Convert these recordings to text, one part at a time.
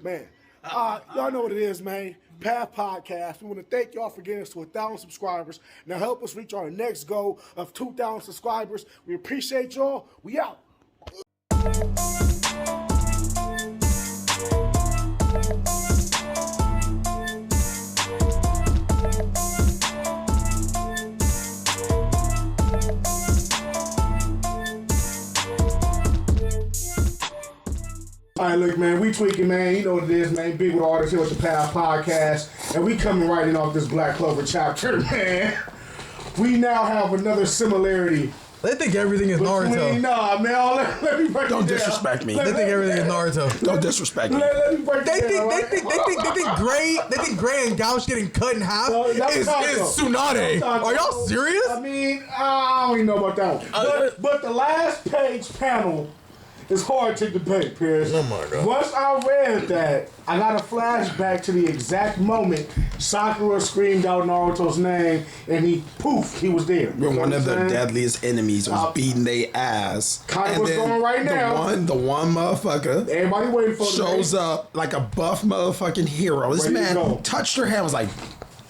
Man, y'all know what it is, man. Path Podcast. We want to thank y'all for getting us to 1,000 subscribers. Now help us reach our next goal of 2,000 subscribers. We appreciate y'all. We out. All right, look, man, we tweaking, man. You know what it is, man. Big with artists here with the Path Podcast. And we coming right in off this Black Clover chapter, man. We now have another similarity. They think everything is Naruto. Nah, man. Let me break Don't it down. disrespect me. They think everything is Naruto. Don't disrespect me. Let me break They it down. think Gray and Gouch getting cut in half is Tsunade. Are y'all serious? I mean, I don't even know about that one. But the last page panel is hard to debate, Pierce. Oh my God. Once I read that, I got a flashback to the exact moment Sakura screamed out Naruto's name and he was there. When one of the deadliest enemies was beating their ass. Kind of what's going right now. The one motherfucker Everybody waiting for shows up like a buff motherfucking hero. This man touched her hand, was like,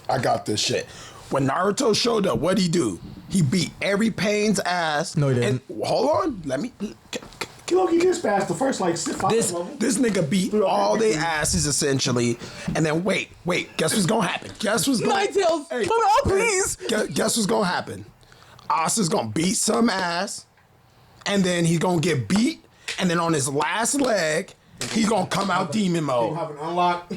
I got this shit. When Naruto showed up, what'd he do? He beat every Pain's ass. No, he didn't. And, hold on, let me... He just passed the first like 5 levels. This nigga beat all their asses essentially, and then wait, guess what's gonna happen? Guess what's gonna Ninetales, come out, please. Guess what's gonna happen? Asta's gonna beat some ass, and then he's gonna get beat, and then on his last leg, he's gonna come out demon mode. He'll have an unlock.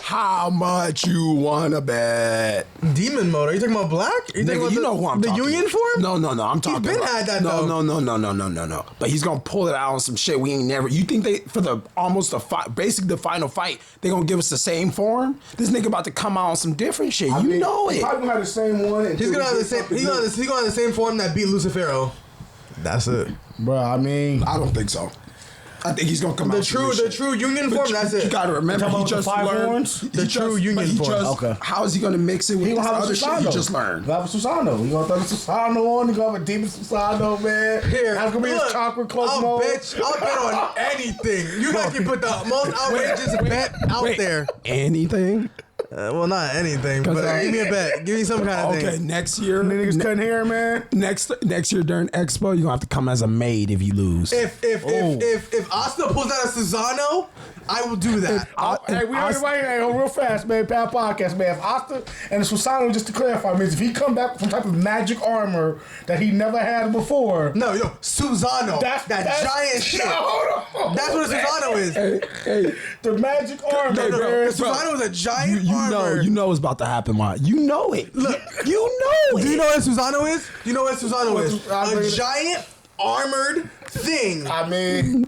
How much you wanna bet? Demon mode? Are you talking about Black? Are you talking about you know who I'm the talking Union about. form? No. I'm talking been about. had that, no, though. No. But he's gonna pull it out on some shit we ain't never. You think they for the basically the final fight they gonna give us the same form? This nigga about to come out on some different shit. You know it. He's probably gonna have the same one. He's gonna have the same. He's gonna have the same form that beat Lucifero. That's it, bro. I mean, I don't think so. I think he's gonna come out. The true Union form. That's it. You gotta remember, he just learned the true Union form. Okay. How is he gonna mix it with this other shit he just learned? He gonna have a Susanoo. He gonna throw the Susanoo on. He gonna have a demon Susanoo, man. Here, that's gonna be his chakra cloak mode. I'll bet on anything. You guys can put the most outrageous bet out there. Anything? Well, not anything, but give me a bet. Give me some kind of thing. Okay, next year, niggas cutting hair, man. Next year during Expo, you gonna have to come as a maid if you lose. If Asta pulls out a Susanoo, I will do that. Hey, we already right here, real fast, man. Pal Podcast, man. If Asta and the Susanoo, just to clarify, means if he come back with some type of magic armor that he never had before. No, Susanoo. That's giant shit. No, that's what a Susanoo is. Hey, the magic armor. No. Susanoo is a giant armor. You know what's about to happen, man. You know it. Look, you know it. Do you know what a Susanoo is? Do you know what a Susanoo is? A giant armored thing. I mean,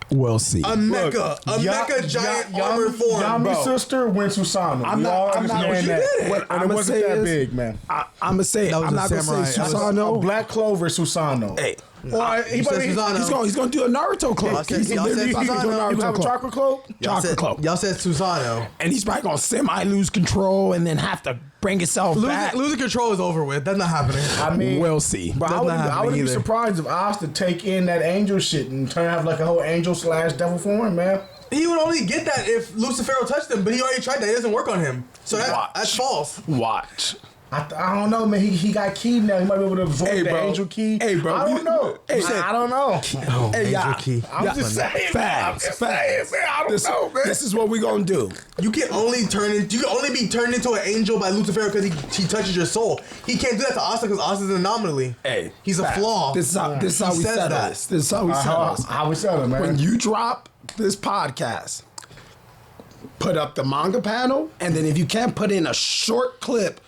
we'll see. A mecha giant armor form. Yami's sister went Susanoo. I'm not What and it wasn't that big, man. I'm gonna say I'm not gonna say Susanoo. Black Clover Susanoo. Hey. He's gonna do a Naruto cloak. He's gonna do a Naruto chakra cloak. Chakra cloak. Y'all said Susanoo, and he's probably gonna semi lose control and then have to bring himself back. Losing control is over with. That's not happening. I mean, we'll see. But I wouldn't be surprised if Asta take in that angel shit and turn out like a whole angel / devil form, man. He would only get that if Lucifero touched him, but he already tried that. It doesn't work on him. So that's false. Watch. I don't know, man. He got keyed now. He might be able to absorb the angel key. Hey, bro. I don't know. I don't know. Angel key. I'm just saying. Facts. Man. I don't know, man. This is what we gonna do. You can only be turned into an angel by Lucifero because he touches your soul. He can't do that to Asta because Asta's an anomaly. Hey, he's a flaw. This is how we settle this. This is how we settle this. How we settle, man. When you drop this podcast, put up the manga panel, and then if you can, put in a short clip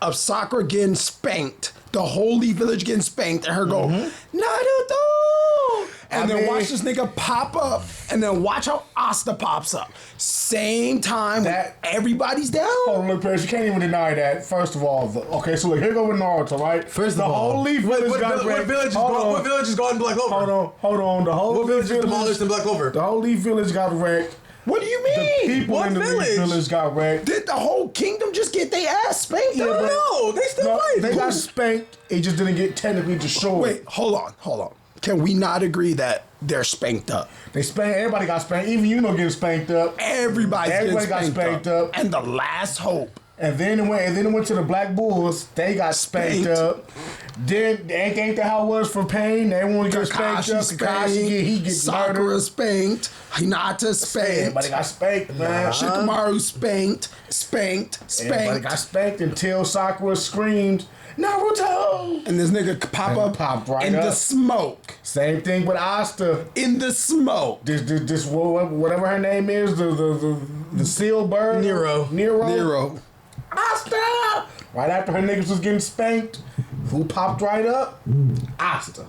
of Sakura getting spanked, the whole Leaf Village getting spanked, and her go, Naruto! And then watch this nigga pop up, and then watch how Asta pops up. Same time when everybody's down. Hold on, look, Paris, you can't even deny that. First of all, so look, here go with Naruto, right? First the of all, whole Leaf Village got wrecked. What village is going Black Clover? Hold on. The whole village is demolished in Black Clover? The whole Leaf Village got wrecked. What do you mean? The people in the Leaf Village got wrecked. Did the whole kingdom just get their ass spanked? No, they still fight. They got spanked. It just didn't get technically destroyed. Wait, hold on. Can we not agree that they're spanked up? They spanked. Everybody got spanked. Even getting spanked up. Everybody got spanked up. And the last hope. And then it went to the Black Bulls. They got spanked up. Then ain't that how it was for Pain? Everyone get spanked up. Kakashi gets Sakura murdered. spanked. Hinata spanked. Everybody got spanked, man. Shikamaru spanked. Everybody got spanked until Sakura screamed, Naruto! And this nigga Popped right in up. the smoke. Same thing with Asta. In the smoke. This whatever her name is, the seal bird. Nero. Asta! Right after her niggas was getting spanked, who popped right up? Asta.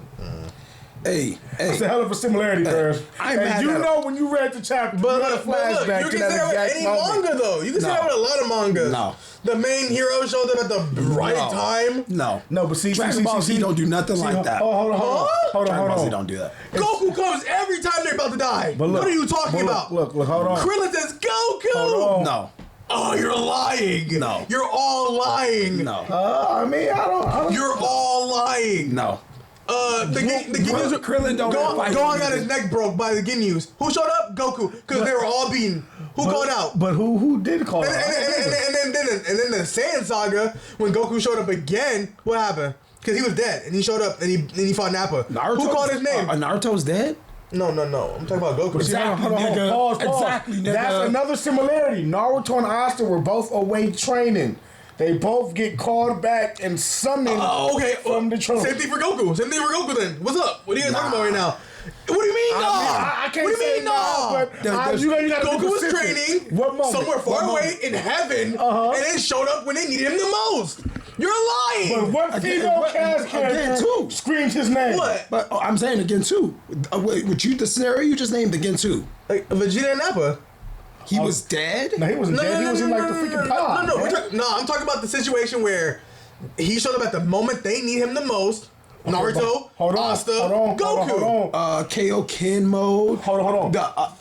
Hey. It's a hell of a similarity, Chris. I'm And mad you at know when you read the chapter, But you got a look, flashback you to can say that that with exact any moment. manga though. You can say No. that with a lot of mangas. No. The main hero showed up at the right time. No. No, but see, Dragon Ball Z don't do nothing like that. Hold on. Dragon Ball Z don't do that. Goku comes every time they're about to die. But look, what are you talking about? Look, hold on. Krillin says Goku. Hold on. No. Oh, you're lying. No. You're all lying. No. I mean, I don't. You're all lying. No. The Ginyus. Krillin don't fight Gohan with got his neck broke by the Ginyus. Who showed up? Goku. Because they were all beaten. Who called out? But who did call And out? then the Saiyan saga, when Goku showed up again, what happened? Because he was dead, and he showed up, and he fought Nappa. Naruto, Who called his name? Naruto's dead? No. I'm talking about Goku. Exactly, Hold on. nigga. Pause. Exactly, nigga. That's another similarity. Naruto and Asta were both away training. They both get called back and summoned Okay. from the throne. Same thing for Goku. Then. What's up? What are you guys talking about right now? What do you mean, no? I can't What do you say mean, no, no? but you gotta Goku be was specific. training What moment? somewhere far What away moment? in heaven, and then showed up when they needed him the most. You're lying. But what female cast character too. screams his name? What? But I'm saying again too. Wait, the scenario you just named again too. Like Vegeta and Nappa. He was dead? No, he wasn't dead. He was in like the freaking pod. No, man. I'm talking about the situation where he showed up at the moment they need him the most. Naruto, Hold on, Asta, hold on, Goku. hold on. Kaioken mode. Hold on.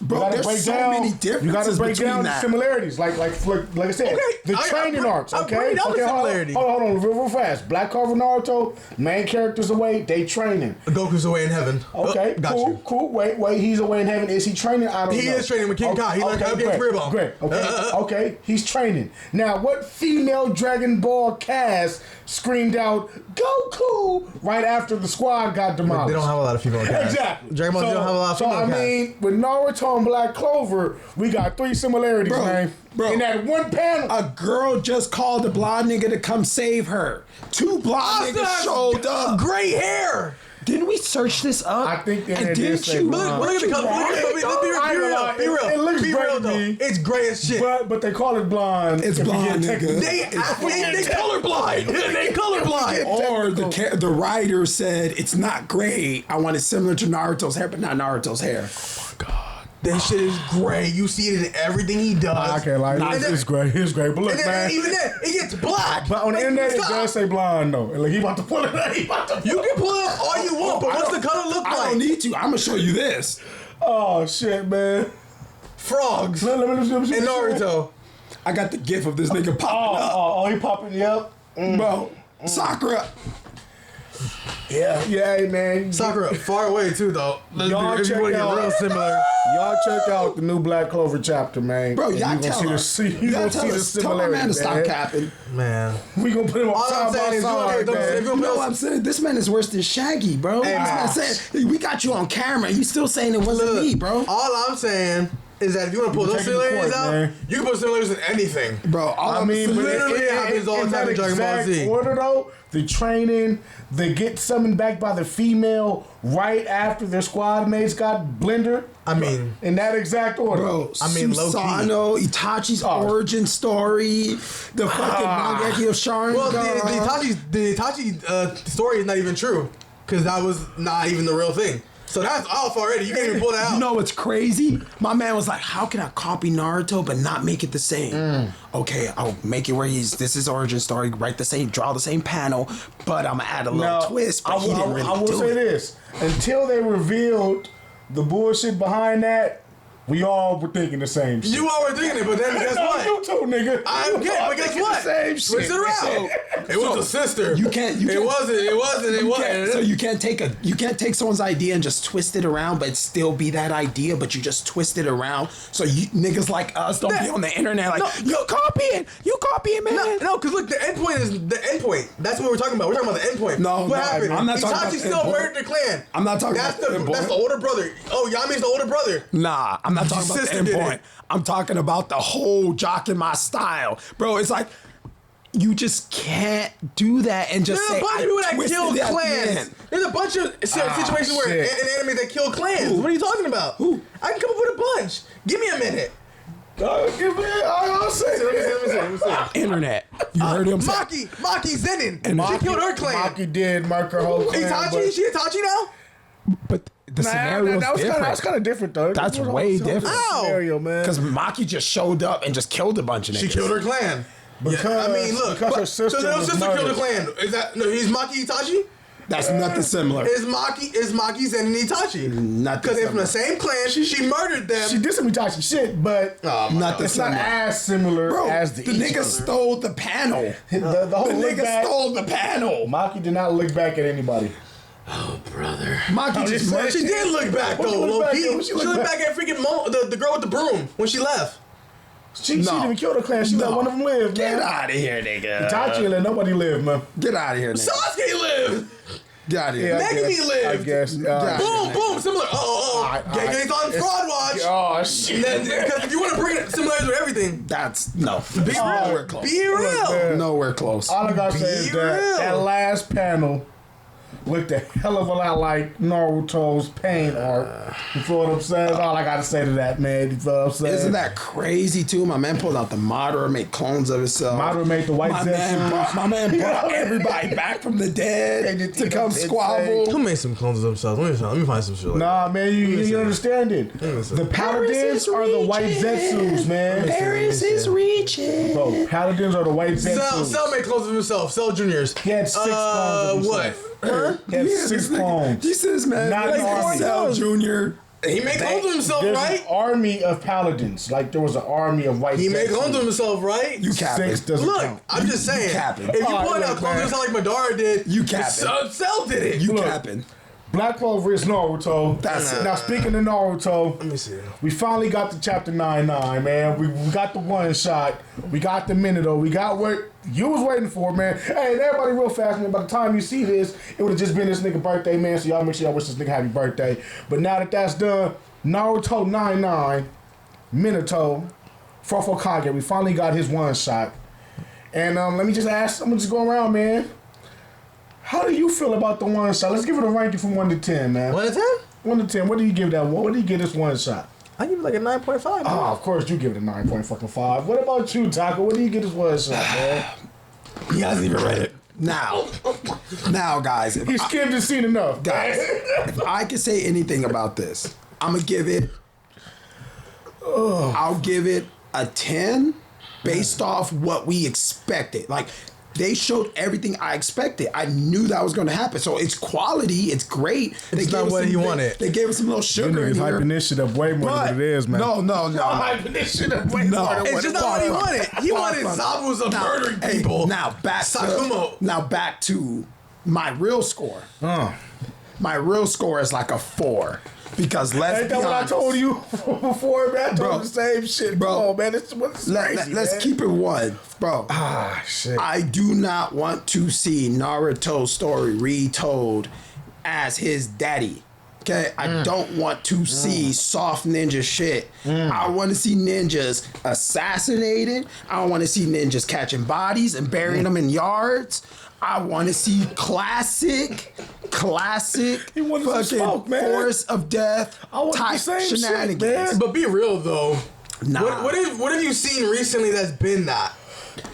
Bro, there's so many differences You gotta break between down the that. similarities, like I said, Okay, the training arcs. I'm Okay, bringing out the similarity. Hold on, real fast. Black Clover, Naruto, main characters away, they training. Goku's away in heaven. Okay, got you. cool. Wait, he's away in heaven. Is he training? I don't know. He is training with King Kai. He learned how to get Spirit Bomb. Great. Okay, he's training. Now, what female Dragon Ball cast screamed out Goku right after the squad got demolished? They don't have a lot of female characters. Exactly. Dragon Ball Z don't have a lot of female I mean, with Naruto and Black Clover, we got 3 similarities, man. In that one panel. A girl just called a blonde nigga to come save her. 2 blonde niggas showed up. Gray hair. Didn't we search this up? I think that and it did didn't say you? blonde. Look at the color. Be real. It looks Be great real to me. though. It's gray as shit. But they call it blonde. It's if you blonde, get technical. nigga. They colorblind. They colorblind. Or the writer said it's not gray. I want it similar to Naruto's hair, but not Naruto's hair. That shit is gray. You see it in everything he does. I can't lie. It's great. It's great. But look, And then, man. even then, it gets black. But on the Like, internet, it stop. does say blonde, though. Like, he about to pull it out. He about to pull You it can pull it up all you want, but what's the color look I like? don't need to. I'm gonna show you this. Oh, shit, man. Frogs Let me and Naruto. I got the gif of this nigga popping up, Oh, he popping you up? bro. Sakura. Yeah, hey, man. Sakura, far away too though. Y'all If you check want to get out- real similar. Y'all check out the new Black Clover chapter, man. Bro, And y'all you gonna tell see us. the, you Y'all gonna tell see the us. Tell my man to stop man. capping. Man. We gonna put him on All I'm side by saying is, side, look, man. if you You know what I'm saying? This man is worse than Shaggy, bro. Hey, This man. man said, we got you on camera and you still saying it wasn't me, bro. All I'm saying is that if you want to pull those Take it to similarities court, out, man. you can put similarities in anything. Bro, all I mean, but literally happens all the time in Dragon Ball Z. exact order, though, the training, they get summoned back by the female right after their squad mates got blendered. I mean, In that exact order. Bro, I mean, low-key. Susano, Itachi's origin story, the fucking Mangeki of Sharingan. well, the Itachi story is not even true because that was not even the real thing. So that's off already. You can't even pull that out. You know what's crazy? My man was like, how can I copy Naruto but not make it the same? Okay, I'll make it where this is origin story, write the same, draw the same panel, but I'm gonna add a little twist, but he didn't really I will do say it. this. Until they revealed the bullshit behind that, We all were thinking the same shit. You all were thinking it, but then guess no, what? you too, nigga. I'm good, but guess what? Switch it around. It was a sister. You can't. It wasn't. So you can't take someone's idea and just twist it around, but still be that idea, but you just twist it around. So you niggas like us don't be on the internet like you copying, man. No, because look, the end point is the end point. That's what we're talking about. We're talking about the end point. No, what happened? I'm not talking about Itachi the still end point. murdered the clan. I'm not talking about the end point. That's the older brother. Oh, Yami's the older brother. Nah, I'm not talking about the sister end did point. it. I'm talking about the whole jocking my style, bro. It's like you just can't do that and just There's say a bunch of people that twisted kill it at the clans. end. There's a bunch of situations where shit. in anime that kill clans. What are you talking about? Who? I can come up with a bunch. Give me a minute. I'll say Let me see. Internet. You heard him say Maki Zenin. And She killed her clan. Maki did mark her whole clan. Itachi? She Itachi now? but the scenario that was different. kind of different though. That's It was a way whole different. Ow. Scenario, man. Because Maki just showed up and just killed a bunch of niggas. She killed her clan. Because- I mean, look. because her sister so her was sister killed her murdered. clan. Is that no? He's Maki Itachi. That's nothing similar. Is Maki Zenin Itachi? Nothing Because they're from the similar. same clan. She murdered them. She did some Itachi shit, but Nothing it's not similar. as similar Bro, as the nigga stole the panel. The whole The look nigga back. stole the panel. Maki did not look back at anybody. Brother. Maki just murdered. She did look back What she though, look low back key. at? What She looked back at freaking the girl with the broom when she left. She No. didn't even kill the clan. She let one of them live, Get man. out of here, nigga. Itachi ain't let nobody live, man. Get out of here, nigga. Sasuke lived. Get out of here. Yeah, I Megumi guess- lived. I guess. Yeah. Boom, boom, similar. Geng's on It's- fraud watch. Oh shit. Because if you want to bring similarities with everything, That's no. be Nowhere real. close. Be real. man. Nowhere close. All I gotta say is Be real. that last panel looked a hell of a lot like Naruto's pain art. You feel what I'm saying? That's all I gotta say to that, man. You feel what I'm saying? Isn't that crazy too? My man pulled out the Madara, made clones of himself. Madara made the white my man brought everybody back from the dead to come squabble. Who made some clones of themselves? Let me find some shit. Nah, man, you understand it. The paladins are the white Zetsus, man. Paris is reaching. Bro, paladins are the white Zetsus. Cell made clones of himself. Cell Juniors. He had 6 clones of himself. What? Huh? He had 6 clones. He says, man, Not like army. Cell Junior. He made clones of himself, There's right? an army of paladins. Like there was an army of white He made Zetsus. clones of himself, right? You capping. 6 doesn't Look, count. I'm just saying. capping. If you Alright, point out look, clones of man. himself like Madara did, You capping. Cell did it. You Look. capping. Black Clover is Naruto. That's it. Now speaking of Naruto, Let me see. we finally got to chapter 9-9, man. We got the one shot. We got the Minato. We got what you was waiting for, man. Hey, and everybody real fast, man. By the time you see this, it would have just been this nigga birthday, man. So y'all make sure y'all wish this nigga happy birthday. But now that that's done, Naruto 9-9, Minato, Fofo Kage. We finally got his one shot. And let me just ask, I'm gonna just go around, man. How do you feel about the one shot? Let's give it a ranking from 1 to 10, man. 1 to 10? 1 to 10. What do you give that one? What do you give this one shot? I give it like a 9.5. Oh, of course you give it a 9.5. What about you, Taco? What do you give this one shot, man? He hasn't even read it. Now, guys, He skimmed and seen enough. guys, if I could say anything about this, I'm gonna give it. I'll give it a 10 based off what we expected. Like they showed everything I expected. I knew that was going to happen. So it's quality. It's great. It's not what he wanted. They gave us some little sugar in Niggas here. hyping this shit up way more than what it is, man. No. hyping this shit up way No. more than It's what just it not what he was. wanted. He wanted Zabuza murdering Hey, people. now back Sakumo. to my real score. My real score is like a 4 because let's Ain't be that what I honest. told you before, man? I told Bro. you the same shit, Bro. bro. Man, this what's crazy, Let's man. keep it 1, bro. Ah, shit. I do not want to see Naruto's story retold as his daddy. Okay, I don't want to see soft ninja shit. I want to see ninjas assassinated. I want to see ninjas catching bodies and burying them in yards. I want to see classic He wanted some fucking smoke, man. Force of Death I want the type same shit, shenanigans. man. But be real though. Nah. What have you seen recently that's been that?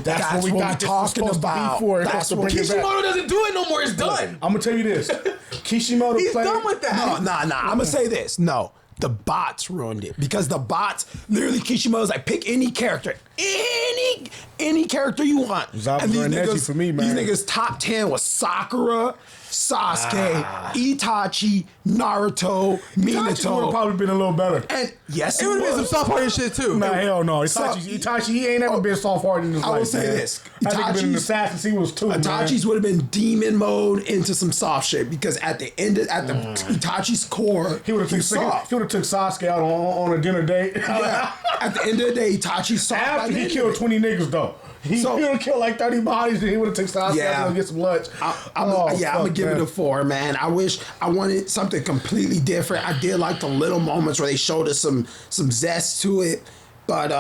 That's what we thought this was supposed to be for. It's That's supposed what to bring it back. Kishimoto doesn't do it no more. It's done. I'm gonna tell you this. Kishimoto He's played. done with that. No. I'm gonna say this. No, the bots ruined it because the bots literally Kishimoto's like pick any character, any character you want. Zabuza and Neji for me, man. These niggas top 10 was Sakura, Sasuke, Itachi, Naruto, Itachi would have Minato. probably been a little better. And yes, It would have been some soft-hearted shit too. Nah, hell no. Itachi, he ain't ever been soft-hearted in his life. I will say man. this. I think been an assassin. He was too. Itachi's would have been demon mode into some soft shit because at the Itachi's core, He would have took Sasuke out on a dinner date. Yeah. At the end of the day, Itachi's soft. After he killed 20 niggas though. He would have killed like 30 bodies and he would have took Sasuke out to get some lunch. I'm gonna give it a 4, man. I wanted something completely different. I did like the little moments where they showed us some zest to it. But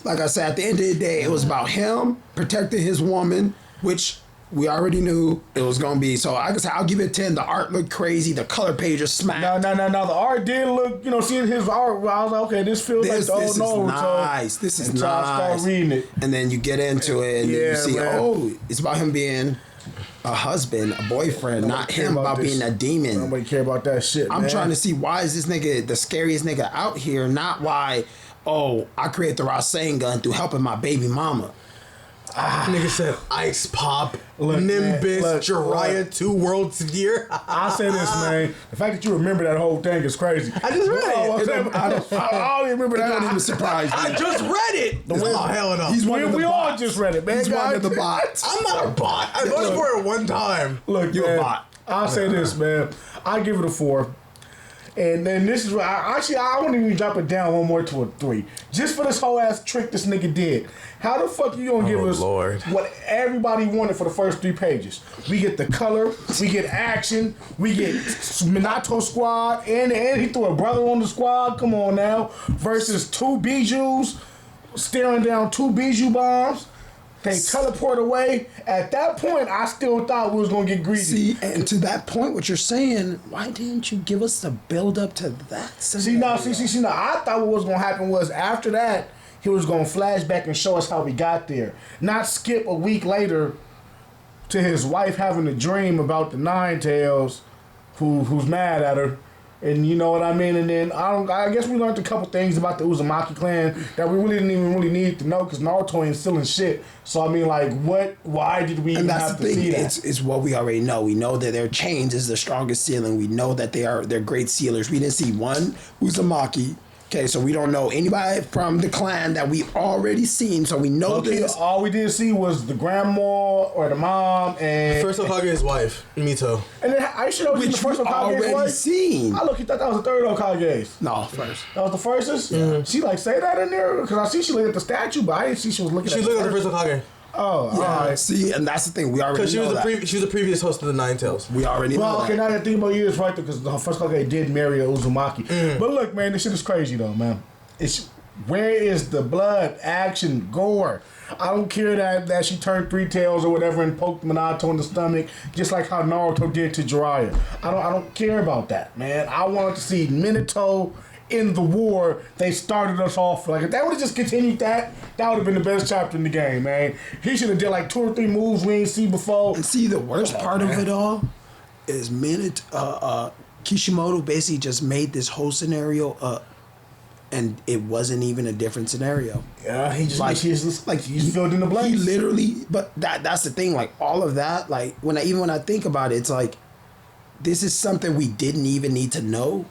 like I said, at the end of the day, it was about him protecting his woman, which we already knew it was gonna be. So like I said, I'll give it 10. The art looked crazy. The color page is smacked. No. The art did look, seeing his art, I was like, okay, this feels like the old Naruto. Nice. This is nice. I started reading it. And then you get into it and then you see, man. It's about him being a husband, a boyfriend, not him about being a demon. Nobody care about that shit, I'm trying to see why is this nigga the scariest nigga out here, not why, I created the Rasengan through helping my baby mama. Nigga said Ice Pop, Nimbus, Jiraiya, 2 worlds a year. I'll say this, man. The fact that you remember that whole thing is crazy. I just read it. I don't remember that. Don't even surprise me. I just read it. Oh, hell no. He's one of the We all just read it, man. He's one of the bots. I'm not a bot. I voted for it one time. Look, You're a bot. I'll say this, man. I give it a 4. And then this is where I want to even drop it down one more to a 3. Just for this whole ass trick this nigga did. How the fuck you gonna give us what everybody wanted for the first 3 pages? We get the color, we get action, we get Minato squad, and he threw a brother on the squad. Come on now. Versus 2 Bijus staring down 2 Biju bombs. They teleport away. At that point, I still thought we was gonna get greedy. See, and to that point, what you're saying, why didn't you give us the build up to that scenario? See, now, I thought what was gonna happen was after that, he was gonna flash back and show us how we got there. Not skip a week later to his wife having a dream about the Nine Tails, who's mad at her. And you know what I mean? And then I guess we learned a couple things about the Uzumaki clan that we really didn't even really need to know because Naruto ain't stealing shit. So I mean, like, why did we even have to see that? It's what we already know. We know that their chains is the strongest sealing. We know that they're great sealers. We didn't see one Uzumaki. Okay, so we don't know anybody from the clan that we already seen. So we know this. All we did see was the grandma or the mom and First Hokage's wife, Mito. And then I should know the first Hokage's already wife. seen. I thought that was the third Hokage's. No, first. That was the firstest? Yeah. She say that in there? Because I see she looked at the statue, but I didn't see she was looking at She looked at the first Hokage. Oh, yeah. all right. See, and that's the thing. We already know She was the previous host of the Nine Tails. We already know Well, okay, that. now that I think about you, it's right there because the first Hokage did marry a Uzumaki. But look, man, this shit is crazy though, man. Where is the blood, action, gore? I don't care that she turned 3 tails or whatever and poked Minato in the stomach, just like how Naruto did to Jiraiya. I don't care about that, man. I wanted to see Minato in the war. They started us off like if they would have just continued that would have been the best chapter in the game, man. He should have did like 2 or 3 moves we ain't seen before. And see, the worst part of it all is Kishimoto basically just made this whole scenario up. And it wasn't even a different scenario. Yeah, he just filled in the blanks. He literally, but that's the thing. Like all of that, like when I think about it, it's like this is something we didn't even need to know,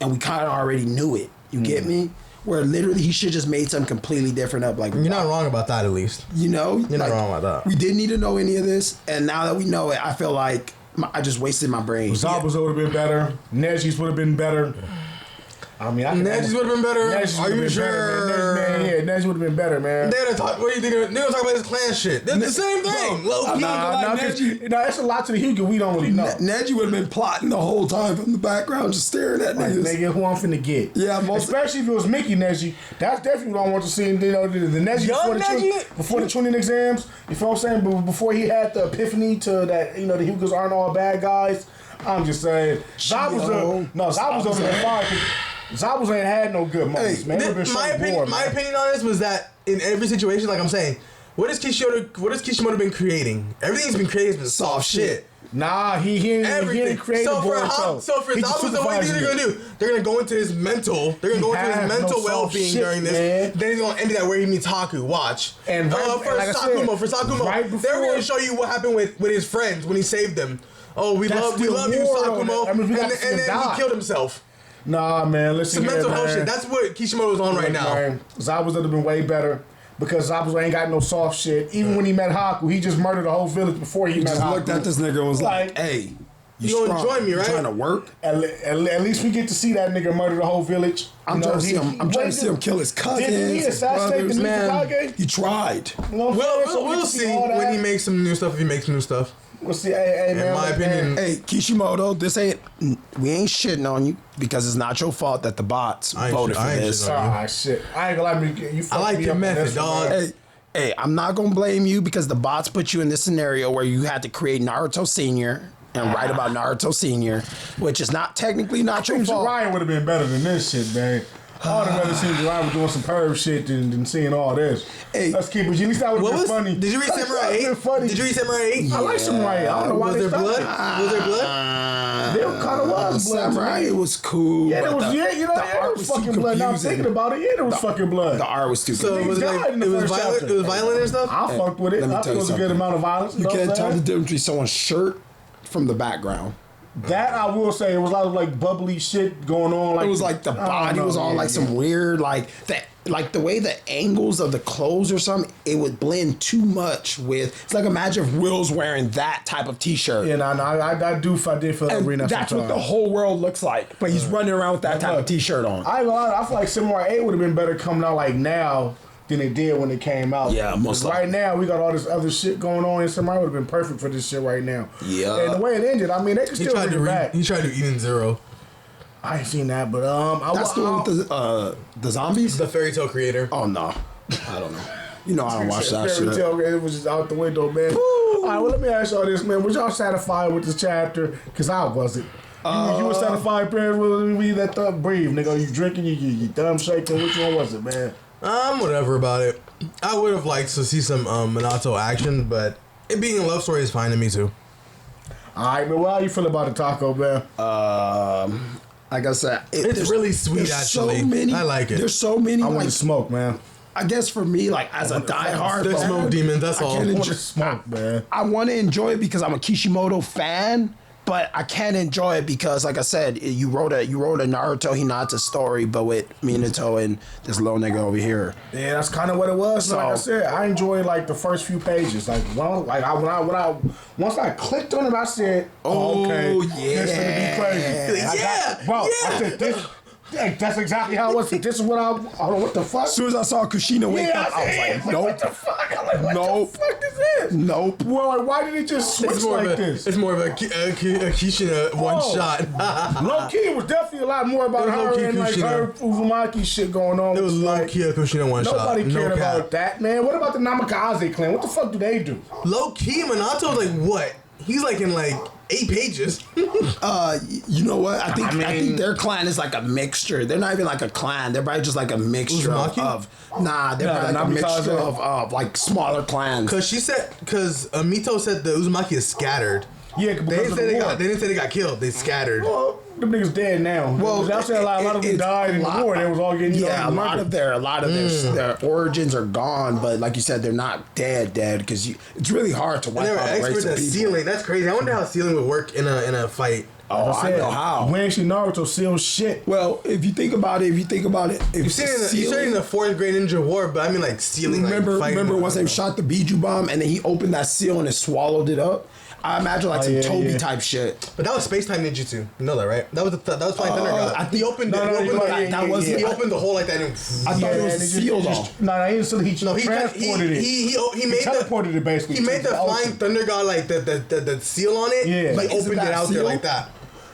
and we kind of already knew it. You get me? Where literally he should just made something completely different up. Like you're not wrong about that, at least. You know, you're not wrong about that. We didn't need to know any of this, and now that we know it, I feel like I just wasted my brain. Zabuza would have been better. Neji's would have been better. I mean, Neji's would have been better. Are you sure? Neji would have been better, man. They're talking. What do you think? They're talking about his clan shit. They're the same thing. That's a lot to the Hyuga we don't really know. Neji would have been plotting the whole time from the background, just staring at niggas. Nigga, who I'm finna get? Yeah, especially if it was Mickey Neji. That's definitely what I want to see. You know, the Neji before the Chunin exams. You feel what I'm saying? Before he had the epiphany to that, the Hyugas aren't all bad guys. I'm just saying, Zabuza over there fine. Zabuza ain't had no good moments, man. My opinion on this was that in every situation, like I'm saying, what has Kishimoto been creating? Everything's been created with soft shit. Nah, he Everything. didn't create So the for board. Zabuza, what they're gonna do? They're gonna go into his mental. They're gonna go into his mental well-being during this. Man. Then he's gonna end it at where he meets Haku. Watch. And for like Sakuma, right they're before- gonna show you what happened with his friends when he saved them. Oh, we That's love still you, war on Sakuma. it. I mean, we got and to see him then die. he killed himself. Nah, man, listen It's here, mental health man. shit. That's what Kishimoto's on right now. Man, Zabuza would have been way better because Zabuza ain't got no soft shit. Even when he met Haku, he just murdered the whole village before he met Just Haku. looked at this nigga and was like, hey, You gonna strong. join me, right? You trying to work? At least we get to see that nigga murder the whole village. I'm trying to see him. I'm trying to see him kill his cousins. Didn't he his assassinate the brothers. Mizukage? He tried. You know what I'm saying? So we We'll can see all that. when he makes some new stuff. If he makes new stuff. We'll see. Hey, man. my look, opinion- man. Hey, Kishimoto, we ain't shitting on you because it's not your fault that the bots I ain't voted shit- for I ain't this. shitting on Ah, shit. I ain't gonna lie, you fucked like me your up on method, this one, dog. man. Hey, I'm not gonna blame you because the bots put you in this scenario where you had to create Naruto Senior and write about Naruto Senior, which is not technically not your Team fault. Jiraiya would have been better than this shit, man. I'd have rather seen Jiraiya was doing some perv shit than seeing all this. Hey. Let's keep it. At least that would have been funny. Did you read That Samurai would've been 8? funny. Did you read Samurai 8? I like Samurai 8. I don't know why Was they there stopped blood? it. Was there blood? There kind of was blood. to Samurai, me. it was cool. Yeah, there but was. the- Yeah, you know, the yeah, there art was too fucking blood. Now I'm confusing. thinking about it. Yeah, there was fucking blood. The art was stupid. So it was died like in the it was first violent. chapter. It was violent and stuff. I fucked with it. let me I tell thought it you was a something. good amount of violence. You know what can't I'm tell the saying? difference between someone's shirt from the background. That I will say, it was a lot of like bubbly shit going on. Like It was like the I don't body know, was on yeah, like some weird like the way the angles of the clothes or something, it would blend too much with. It's like imagine if Will's wearing that type of t-shirt. Yeah, I did feel like And reading that that's what the sometimes. whole world looks like. But he's running around with that type of t-shirt on. I ain't gonna lie, I feel like Samurai 8 would have been better coming out like now than it did when it came out. Yeah, most Right likely. now we got all this other shit going on, and Samurai would have been perfect for this shit right now. Yeah. And the way it ended, I mean, they could He still tried bring to it back. he tried to Eden Zero, I ain't seen that, but That's the one with the zombies? the fairy tale creator. Oh no. I don't know. You know I don't watch that Fairy shit. tale, it was just out the window, man. All right, well, let me ask y'all this, man. Was y'all satisfied with this chapter? Because I wasn't. You were satisfied, parents? Well, let me let that breathe, nigga. You drinking, you thumb shaking. Which one was it, man? Whatever about it. I would have liked to see some Minato action, but it being a love story is fine to me too. All right, man. Well, how you feel about the taco, man? Like I said, It's there's- really sweet, there's actually. So many, I like it. There's so many. I want like, to smoke, man. I guess for me, like as a diehard, They're fan, smoke demons, that's I all. can't I want enjoy- to smoke, man. I want to enjoy it because I'm a Kishimoto fan, but I can't enjoy it because, like I said, you wrote a Naruto Hinata story, but with Minato and this little nigga over here. Yeah, that's kind of what it was. So- Like I said, I enjoyed like the first few pages. Like once I clicked on it, I said, "Oh, okay, yeah. this gonna be crazy." I Yeah, bro. yeah. I said this. Hey, that's exactly how it was. This is what I don't know what the fuck. As soon as I saw Kushina wake Yeah, up, I was like, what nope, the fuck? I'm like, what Nope. the fuck is this? nope. Well, like, why did it just switch It's more like of a this? it's more of a Kishina one Oh. shot. Low key, it was definitely a lot more about It was her low-key and like Kushina. her Uzumaki shit going on. It was low like, key a Kushina one shot. nobody cared no cap. about that, man. What about the Namikaze clan? What the fuck do they do? Low key, Minato's like what? He's like in like 8 pages. You know what? I think their clan is like a mixture. They're not even like a clan. They're probably just like a mixture Uzumaki? they're probably like a Namikaze. mixture of like smaller clans. Because Mito said the Uzumaki is scattered. Yeah, They because didn't of say the war. they didn't say they got killed. They scattered. Well, them niggas dead now. Well, Well, I said a lot of them it's died in the lot- war. They was all getting Yeah, a lot of their Mm. their origins are gone, but like you said, they're not dead because it's really hard to wipe They're out a race experts of at people. sealing. That's crazy. I wonder how sealing would work in a fight. Oh, I know how. When actually Naruto seals shit. Well, if you think about it, if You've seen it in the 4th grade ninja war, but I mean like sealing. remember once they shot the Biju bomb and then he opened that seal and it swallowed it up. I imagine like some yeah, Toby yeah. type shit. But that was space time ninjutsu. You know that, right? That was Flying Thunder God. I think- He opened No, it. no, He opened no, it. yeah, yeah, He yeah. opened the hole like that. And I thought it was and sealed off. No, he didn't seal it. He no, he transported it. he made teleported it basically. He made to the ocean. Flying Thunder God like the seal on it. Yeah. He But isn't opened it that out there seal? like that.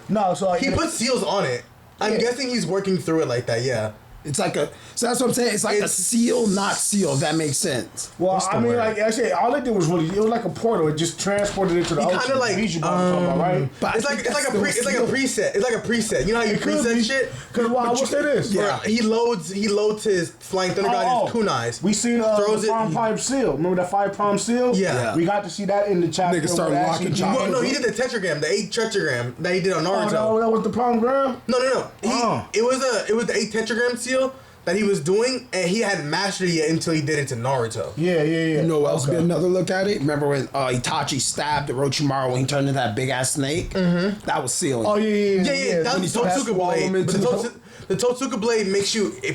No, so like He put seals on it. I'm Yeah. guessing he's working through it like that. Yeah. It's like a. So that's what I'm saying. It's like a seal, not seal. If that makes sense. Well, I mean, like I said, all it did was really, it was like a portal. It just transported it to the ocean. Kind of like, right? But it's like a preset. It's like a preset. You know how you preset shit? Because I will say this. Yeah. He loads his flying thunder god, his kunais. We seen the Prime Pipe seal. Remember that 5 Prime seal? Yeah. We got to see that in the chapter. Niggas started locking Well, no, he did the tetragram, the 8 tetragram that he did on Naruto. Oh, that was the Prime gram? No. It was the 8 tetragram seal that he was doing, and he hadn't mastered it yet until he did it to Naruto. Yeah. You know what else? Get another look at it. Remember when Itachi stabbed Orochimaru when he turned into that big ass snake? Mm-hmm. That was sealing. Oh yeah. That was the Totsuka blade. The Totsuka blade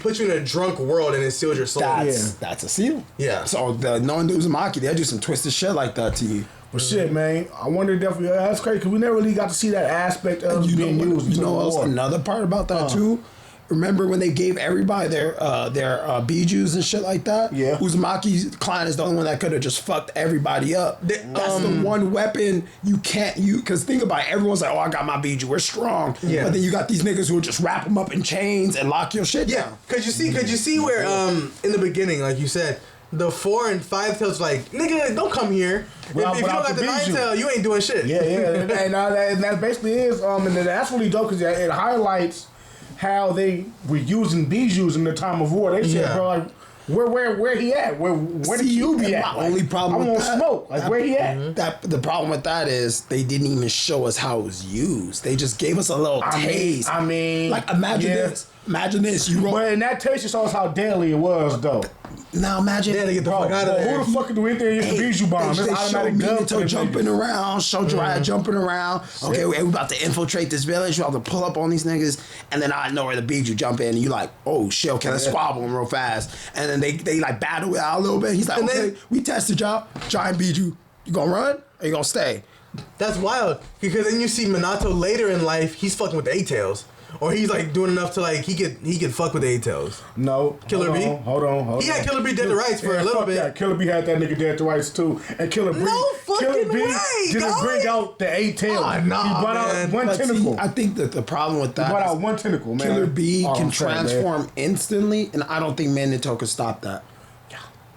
puts you in a drunk world and it seals your soul. That's a seal. Yeah. So the non-Uzumaki, they'll do some twisted shit like that to you. Well, shit, man. I wonder definitely. That's crazy because we never really got to see that aspect of being used. You know what's another part about that too? Remember when they gave everybody their bijus and shit like that? Yeah. Uzumaki's clan is the only one that could have just fucked everybody up. That's the one weapon you can't use. Because think about it, everyone's like, oh, I got my biju, we're strong. Yeah. But then you got these niggas who will just wrap them up in chains and lock your shit down. Could you see where in the beginning, like you said, the 4 and 5 tails like, nigga, don't come here. If you don't got the 9 tail, you ain't doing shit. Yeah. and that basically is, and that's really dope because it highlights how they were using bijus in the time of war. They said, bro, like, where he at? Where did you be at? My only problem with that, smoke. Like, where he at? The problem with that is they didn't even show us how it was used. They just gave us a little taste. I mean, like imagine this. Imagine this. But in that taste, it saw us how deadly it was, though. Now imagine. Yeah, they get the fuck out of there. Who the fuck do we think is the Biju bomb? They showed Minato jumping around, showed Jiraiya jumping around. Okay, we about to infiltrate this village. We about to pull up on these niggas, and then I know where the Biju jump in, and you like, oh shit, okay, let's squabble them real fast. And then they like battle it out a little bit. He's like, okay, we tested y'all, giant Biju. You gonna run or you gonna stay? That's wild because then you see Minato later in life. He's fucking with the 8 tails. Or he's like doing enough to like he could fuck with the 8 tails. No, Killer B. Hold on. He had Killer B dead to rights for a little bit. Yeah, Killer B had that nigga dead to rights too, and Killer B. No fucking way. Didn't bring out the 8 tails. Oh, nah, he brought out one tentacle. I think that the problem with that, he brought out one tentacle, man. Killer B can transform instantly, and I don't think Minato could stop that.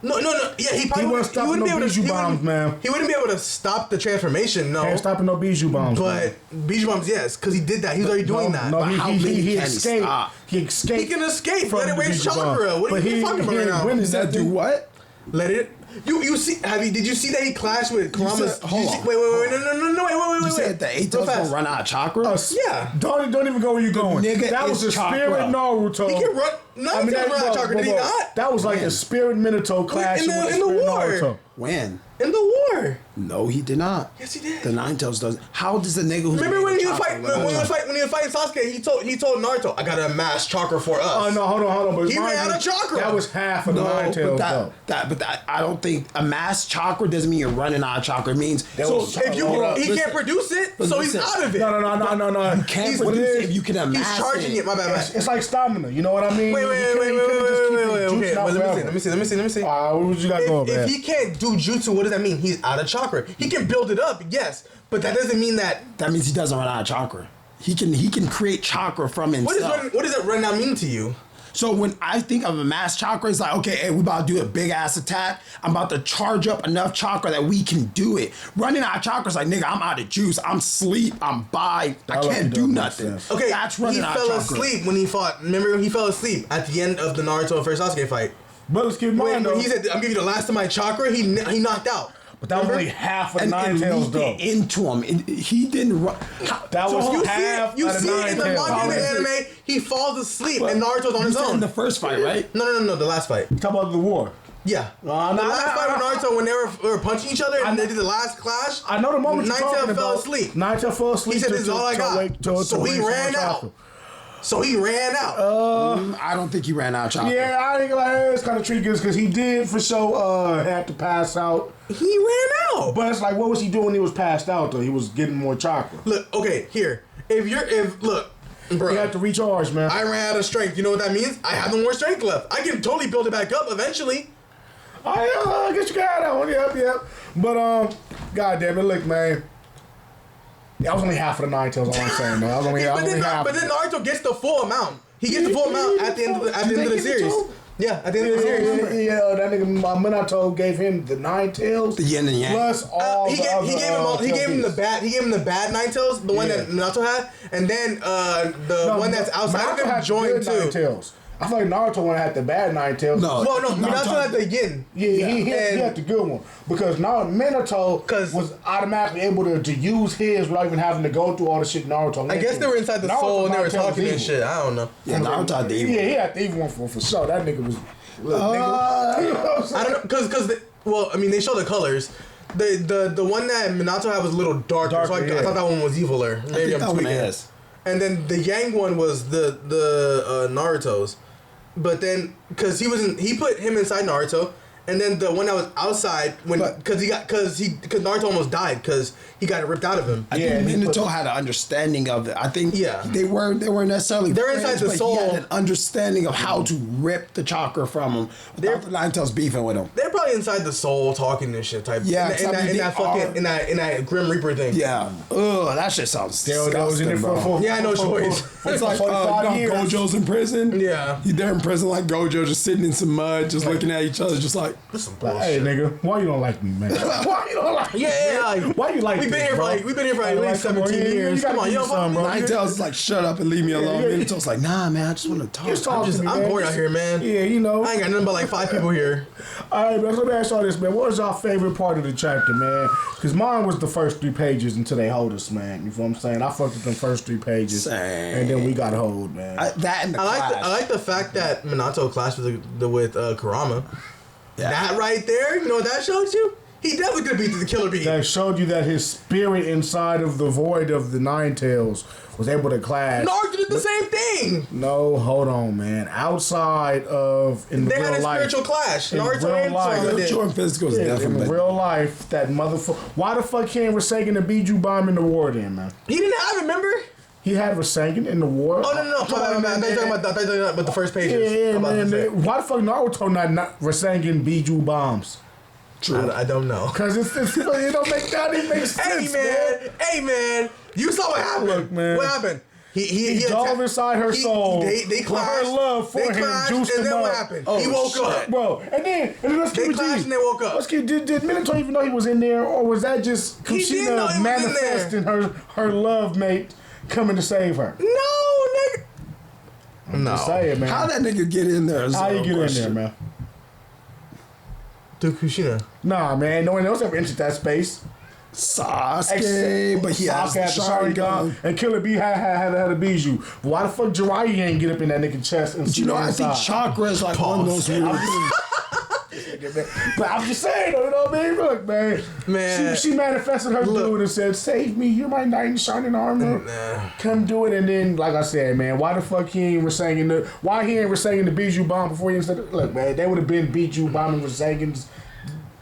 No. Yeah, he probably wouldn't stop no Biju bombs, man. He wouldn't be able to stop the transformation. No, can't stop no Biju bombs. But Biju bombs, yes, because he did that. He's already doing that. No, he escaped. He escaped. He can escape. Let it waste chakra. What are you talking about right now? Does that do what? Let it. You see? Did you see that he clashed with Kurama's? Hold on. Wait, no, You said the 8 tails gonna run out of chakra? Yeah. Don't even go where you going. Nigga, that was a spirit Naruto. He can run. Nine tails run out of chakra. Did he not? That was like a spirit Minato clash in the war. Naruto. When? In the war. No, he did not. Yes, he did. The 9 tails doesn't. How does the nigga who's remember when he was fighting Sasuke? He told Naruto, "I gotta amass chakra for us." Oh no, hold on. But he ran out of chakra. That was half of the 9 tails. But I don't think amass chakra doesn't mean you're running out of chakra. It means he can't produce it, so he's out of it. No. You can't produce it if you can amass. He's charging it. My bad. It's like stamina. You know what I mean? Wait. Okay, let me see. What you got going, man? If he can't do jutsu, what does that mean? He's out of chakra. He can build it up, yes, but that doesn't mean that. That means he doesn't run out of chakra. He can create chakra from himself. What does that run now mean to you? So when I think of a mass chakra, it's like, okay, hey, we about to do a big ass attack. I'm about to charge up enough chakra that we can do it. Running out of chakra is like, nigga, I'm out of juice. I'm sleep. I'm by. I can't do nothing. Okay, that's running out of chakra. He fell asleep when he fought. Remember, he fell asleep at the end of the Naruto first Sasuke fight. But let's keep in mind, though. He said, "I'm giving you the last of my chakra." He knocked out. But that was only half of the 9 tails, though. Into him, he didn't run. That was half. You see it in the manga and the anime. He falls asleep, and Naruto's on his own. In the first fight, right? No, the last fight. Talk about the war. Yeah. The last fight with Naruto, when they were punching each other and they did the last clash. I know the moment you're talking about. fell asleep. Nine tail fell asleep. He said, "This is all I got." So he ran out. I don't think he ran out of chakra. Yeah, I think it's kind of tricky because he did for sure have to pass out. He ran out. But it's like, what was he doing when he was passed out though? He was getting more chakra. Look, okay, here. Bro, you have to recharge, man. I ran out of strength. You know what that means? I have no more strength left. I can totally build it back up eventually. I guess you got that one. Yep. But God damn it, look, man. That was only half of the Nine Tails. All I'm saying, man. That was only half. But then Naruto gets the full amount. He gets the full amount at the end of the series. Yeah, at the end of the series. Yeah, that nigga Minato gave him the Nine Tails, the yin and yang, plus all he gave him the bad Nine Tails, the one that Minato had, and then the one that's outside of him joined too. Nine Tails. I feel like Naruto one had the bad Nine Tails. No, Minato had the yin. Yeah, he had the good one because Minato was automatically able to use his without even having to go through all the shit Naruto. I guess they were inside the soul and they were talking and shit. I don't know. Yeah, Naruto had the evil. Yeah, he had the evil one for sure. That nigga was. You know what I'm saying? I don't know, cause they show the colors. The one that Minato had was a little darker, so I thought that one was eviler. Maybe I'm tweaking. And then the Yang one was the Naruto's. But then, cause he put him inside Naruto, and then the one that was outside cause Naruto almost died because he got it ripped out of him. I think Minato had an understanding of it. I think they weren't necessarily. They're inside the soul. He had an understanding of how to rip the chakra from him without the Nine Tails beefing with him. They're probably inside the soul talking and shit type. Yeah, in that Grim Reaper thing. Yeah. Ugh, that shit sounds disgusting, bro. Yeah, I know choice. It's like Gojo's in prison. Yeah. They're in prison like Gojo, just sitting in some mud, just looking at each other, just like, this some bullshit. Hey nigga, why you don't like me, man? Why you don't like me? Yeah. Why you like me? We've been here for at least 17 years. Come on, you know, bro. Nine Tails is like, shut up and leave me alone. Minato's like, nah, man, I just want to talk. I'm bored out here, man. Yeah, you know. I ain't got nothing but like 5 people here. Alright, man, let me ask y'all this, man. What was y'all favorite part of the chapter, man? Because mine was the first 3 pages until they hold us, man. You feel what I'm saying? I fucked with the first 3 pages. Same. And then we got hold, man. That and the clash. I like the fact that Minato clashed with Kurama. Yeah. That right there, you know what that showed you? He definitely could beat the Killer Bee. That showed you that his spirit inside of the void of the Nine Tails was able to clash. Naruto did the same thing. No, hold on, man. Outside of they had a spiritual clash. Naruto and Kurama in real life, that motherfucker. Why the fuck can't Rasengan the Biju bomb in the war then, man? He didn't have it, remember? He had Rasengan in the war. Oh no! Man. They're talking about the first pages. Yeah, man. Why the fuck Naruto not Rasengan Biju bombs? True. I don't know. Cause it don't make sense. Hey man, you saw what happened. Look, man. What happened? He dove inside her soul. They clashed. Her love for him juiced him then up. What happened? He woke up, bro. And then let's keep it clashed and they woke up. Did Minato even know he was in there, or was that just Kushina manifesting her love mate coming to save her? No, nigga. I'm just saying, man. How that nigga get in there? How you get in there, man? Through Kushina. Nah, man. No one else ever entered that space. Sasuke, but he has the Sharingan. And Killer Bee had a Biju. Why the fuck Jiraiya ain't get up in that nigga chest and see I think chakra is like one of those weird things. But I'm just saying, you know what I mean? Look, man. She manifested her dude and said, "Save me, you're my knight in shining armor. Come do it." And then, like I said, man, why the fuck he ain't Rasengan the Biju bomb before he said, "Look, man, they would have been Biju bombing Rasengan's."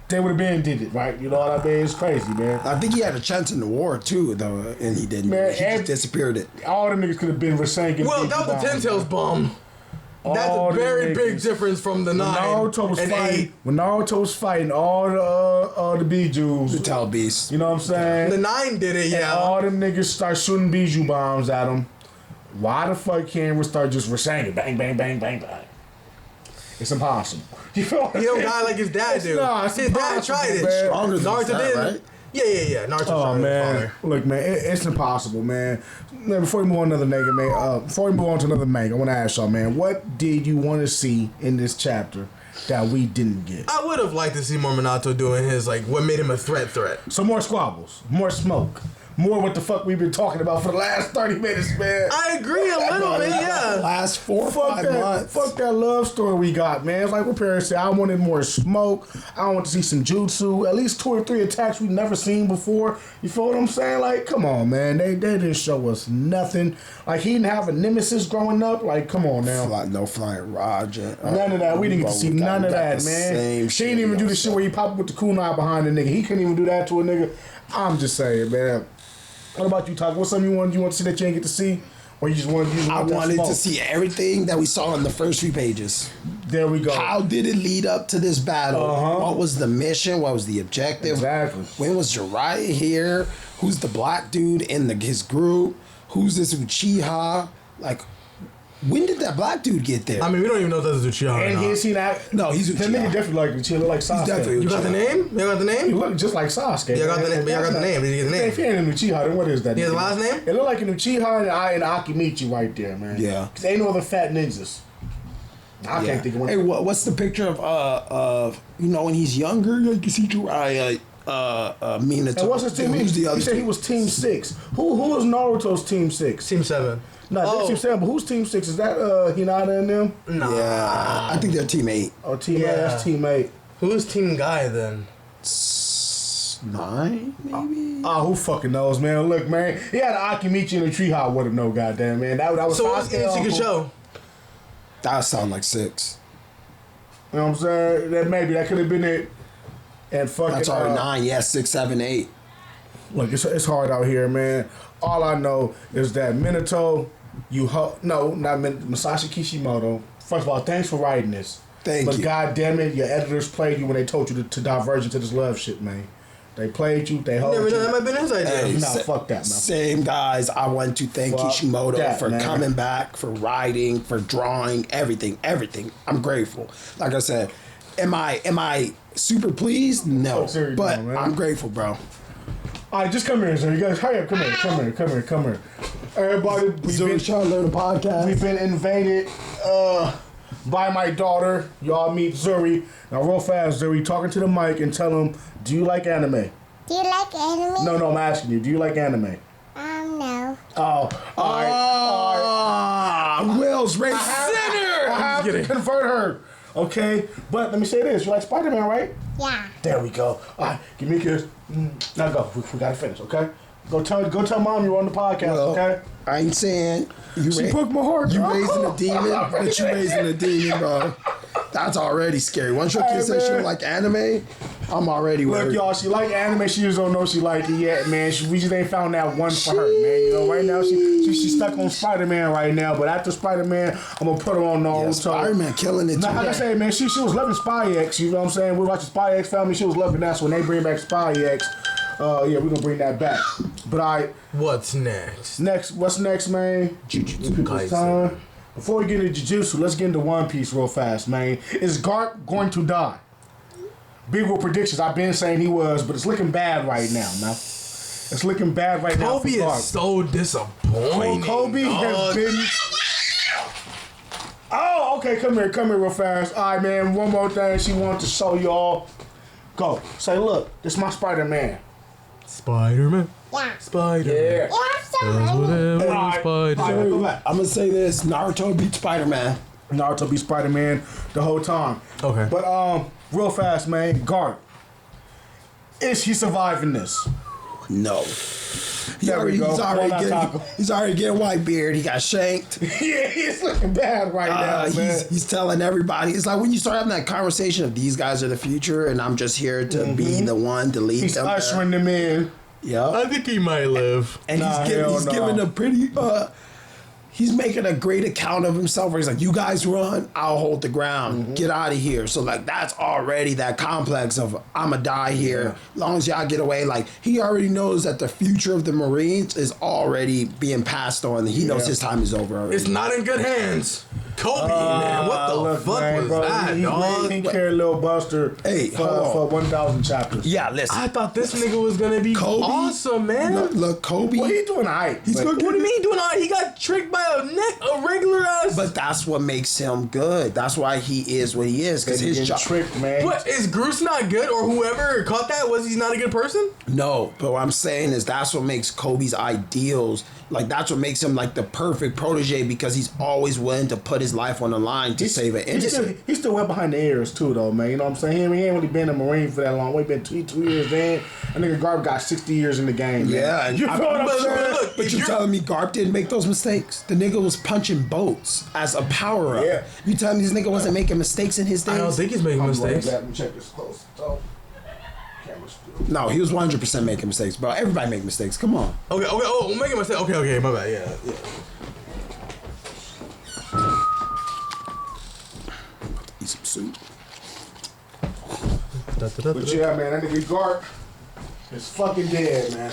They would have been did it, right? You know what I mean? It's crazy, man. I think he had a chance in the war too, though, and he didn't. Man, he just disappeared it. All them niggas could have been Rasengan. Well, that was the Ten Tails bomb. That's a very big difference from the 9 and 8. When Naruto was fighting all the Bijus, the Tall Beasts. You know what I'm saying? The 9 did it, yeah. And all them niggas start shooting Biju bombs at him. Why the fuck can't we start just Rasengan? Bang, bang, bang, bang, bang. It's impossible. You know he don't die like his dad do. His dad tried it. Stronger than Naruto did. Right? Yeah. Naruto's stronger than father. Look, man, it's impossible, man. Before we move on to another nigga, man, before we move on to another manga, I want to ask y'all, man, what did you want to see in this chapter that we didn't get? I would have liked to see more Minato doing his, like, what made him a threat. So more squabbles, more smoke. More what the fuck we've been talking about for the last 30 minutes, man. I agree a little bit, yeah. Last 4 or 5 months. Fuck that love story we got, man. It's like what parents say, I wanted more smoke. I want to see some jutsu. At least 2 or 3 attacks we've never seen before. You feel what I'm saying? Like, come on, man. They didn't show us nothing. Like, he didn't have a nemesis growing up. Like, come on now. No flying Roger. None of that. We didn't get to see none of that, man. She didn't even do the shit where he popped with the kunai behind the nigga. He couldn't even do that to a nigga. I'm just saying, man. What about you, Talk? What's something you want to see that you ain't get to see? Or you just want to use I wanted to see everything that we saw in the first 3 pages. There we go. How did it lead up to this battle? What was the mission? What was the objective? Exactly. When was Jiraiya here? Who's the black dude in his group? Who's this Uchiha? Like, when did that black dude get there? I mean, we don't even know if that's Uchiha or And not. he seen that. No, he's That Uchiha. nigga definitely like Uchiha. Look like Sasuke. definitely You got the name? You got the He name? look just like Sasuke. Yeah, I got the name. Yeah, I got the name. Did you get the name? If he ain't an Uchiha, then what is that? He has nigga? the last name? It look like an Uchiha and Akimichi right there, man. Yeah. Cause ain't no other fat ninjas. I can't think of one. Hey, what's the picture of when he's younger? You can see Jiraiya, Minato. And what's his team? Who's the other? He said he was Team 6. Who was Naruto's Team 6? Team 7. No, Team 7, but who's Team 6? Is that Hinata and them? Nah. Yeah, I think they're Team 8. Oh, Team 8, Yeah. that's Team 8. Who's Team Guy then? 9, maybe. Who fucking knows, man? Look, man, he had an Akimichi and a Treehouse would have known, goddamn, man. That was So what's Sasuke Ichigo uncle. show? That sound like 6. You know what I'm saying? That could have been it. And fucking. That's already 9. Yeah, 6, 7, 8. Look, it's hard out here, man. All I know is that Minato, Masashi Kishimoto. First of all, thanks for writing this. Thank but you. God damn it, your editors played you when they told you to diverge into this love shit, man. They played you. They hold Never you. know. That might have been his idea. Hey, Nah, fuck that, man. Same guys. I want to thank Fuck Kishimoto that, for man. coming back, for writing, for drawing, everything. I'm grateful. Like I said, am I super pleased? No, Oh, serious, but no, man. I'm grateful, bro. All right, just come here, sir. You guys, hurry up. Come here. Everybody, we've So been, trying to learn a podcast. we've been invaded by my daughter. Y'all meet Zuri. Now, real fast, Zuri, talking to the mic and tell him, do you like anime? Do you like anime? No, I'm asking you. Do you like anime? No. Oh, all right. Will's right center. I have to convert her. Okay, but let me say this. You like Spider-Man, right? Yeah. There we go. All right, give me a kiss. Now go. We gotta finish, okay? Go tell mom you're on the podcast, Well, okay? I ain't saying She broke my heart. You bro. raising a demon, but you raising a demon, bro. That's already scary. Once your kid Hey, says she man. don't like anime, I'm already Look, worried. y'all, she like anime. She just don't know she like it yet, man. We just ain't found that one for her, man. You know, right now she's stuck on Spider-Man right now. But after Spider-Man, I'm gonna put her on Naruto. Yeah, Spider-Man killing it too. Now, like I said, man, she was loving Spy X. You know what I'm saying? We watching Spy X Family. She was loving that. So when they bring back Spy X, yeah, we're gonna bring that back. But What's next? what's next, man? Jujutsu People's Kaisen. time. Before we get into Jujutsu, let's get into One Piece real fast, man. Is Garp going to die? Big Will predictions. I've been saying he was, but it's looking bad right now, man. It's looking bad right now for Kobe Garp. is so disappointing. Kobe has been. Oh, okay. Come here real fast. All right, man. One more thing she wanted to show y'all. Go. Say, look, this is my Spider-Man. Spider-Man. Yeah. Spider-Man. Yeah. You have so Does many. whatever All right. Spider-Man. All right, go back. I'm gonna say this: Naruto beat Spider-Man. Naruto be Spider-Man the whole time. Okay. But real fast, man. Garp. Is he surviving this? No. There we go. He's already getting Whitebeard. He got shanked. Yeah, he's looking bad right now, man. He's telling everybody. It's like when you start having that conversation of these guys are the future, and I'm just here to be the one to lead He's them. ushering them in. Yeah. I think he might live. And Nah, he's hell no. giving a pretty he's making a great account of himself where he's like, you guys run, I'll hold the ground. Get out of here. So like that's already that complex of I'ma die here. Long as y'all get away. Like he already knows that the future of the Marines is already being passed on. He knows his time is over already. It's not in good hands. Kobe, man. What the Look, fuck man, was bro, that, dog? He carried Lil Buster Hey, for hold on. 1,000 chapters. Yeah, listen. I thought this nigga was gonna be Kobe? awesome, man. Look, Kobe. Well, he doing all right. He's but- gonna What do you mean doing all right? He got tricked by a regular ass. But that's what makes him good. That's why he is what he is. Because He his getting job. tricked, man. What is Groose not good, or whoever caught that was he not a good person? No, but what I'm saying is that's what makes Kobe's ideals. Like that's what makes him like the perfect protege because he's always willing to put his life on the line to save an innocent. He's still well behind the ears too, though, man. You know what I'm saying? He ain't really been a Marine for that long. He been 2 years in. I nigga Garb got 60 years in the game. Man. Yeah, you feel what I'm but saying? look, But if you're you're- telling me Garp didn't make those mistakes? The nigga was punching boats as a power up. Yeah. You telling me this nigga wasn't making mistakes in his days? I don't think he's making mistakes. Let me check this close. So, camera's still. No, he was 100% making mistakes, bro. Everybody make mistakes. Come on. Okay. Oh, I'm making a mistake. Okay. My bad. Yeah. suit. But yeah, man, that nigga Garp is fucking dead, man.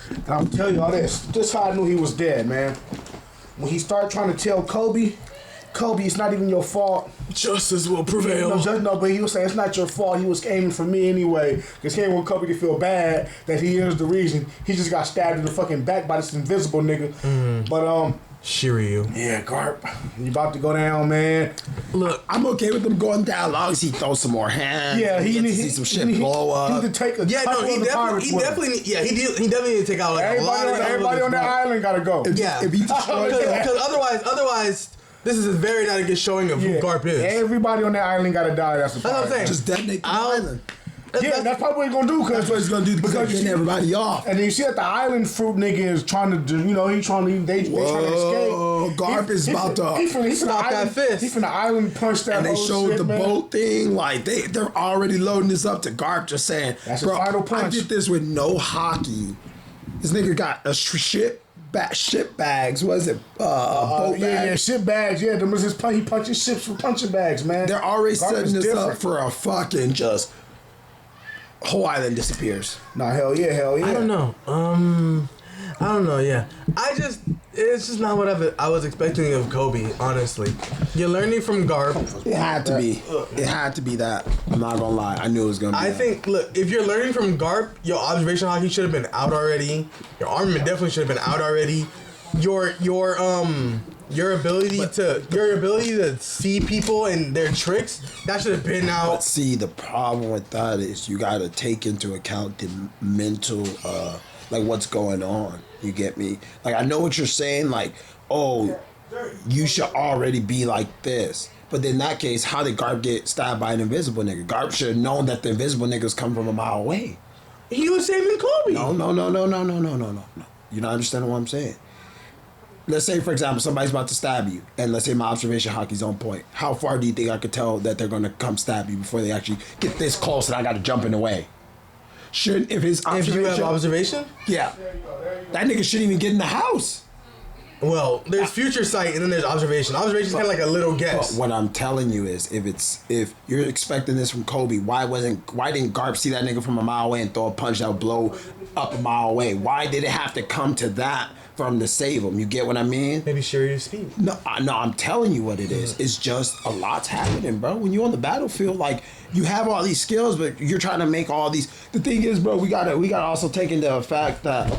And I'm telling y'all this. This how I knew he was dead, man. When he started trying to tell Kobe, it's not even your fault. Justice will prevail. No, but he was saying it's not your fault. He was aiming for me anyway. Because he didn't want Kobe to feel bad that he is the reason. He just got stabbed in the fucking back by this invisible nigga. But Shiryu. yeah, Garp, you about to go down, man. Look, I'm okay with them going down, long as he throws some more hands. Yeah, he needs to see some shit blow up. He need to take a couple of the pirates with him. He definitely need to take out like Everybody on that island gotta go. If he destroys because otherwise, this is a very not a good showing of who Garp is. Everybody on that island gotta die. That's what I'm saying. just detonate the island. That's probably what he's gonna do. That's what he's gonna do because getting everybody off. And then you see that the island fruit nigga is trying to do, they trying to escape. Garp is about to he's stop that fist. He's from the island punch that. And they showed shit, the man. boat thing, like they're already loading this up to Garp, just saying, that's bro, a final punch. I did this with no hockey. This nigga got a ship bags. What is it? Boat bags. Ship bags. Yeah, them was his he punches ships with punching bags, man. They're already Garp setting this different. up for a fucking just whole island disappears. Nah, hell yeah. I don't know. Yeah, it's just not what I was expecting of Kobe. Honestly, you're learning from Garp. It had to be. It had to be that. I'm not gonna lie. I knew it was gonna be. I think. Look, if you're learning from Garp, your observation hockey should have been out already. Your armament definitely should have been out already. Your ability to see people and their tricks, that should have been out. But see, the problem with that is you got to take into account the mental, like what's going on. You get me? Like I know what you're saying. Like, oh, you should already be like this. But in that case, how did Garp get stabbed by an invisible nigga? Garp should have known that the invisible niggas come from a mile away. He was saving Kobe. No. You're not understanding what I'm saying. Let's say, for example, somebody's about to stab you, and let's say my observation hockey's on point. How far do you think I could tell that they're going to come stab you before they actually get this close and I got to jump in the way? If you have observation? Yeah. That nigga shouldn't even get in the house. Well, there's future sight and then there's observation. Observation's kind of like a little guess. But what I'm telling you is, if you're expecting this from Kobe, why didn't Garp see that nigga from a mile away and throw a punch that would blow up a mile away? Why did it have to come to that for him to save him? You get what I mean? Maybe share your speed. No, I'm telling you what it is. It's just a lot's happening, bro. When you're on the battlefield, like you have all these skills, but you're trying to make all these. The thing is, bro, we gotta also take into effect that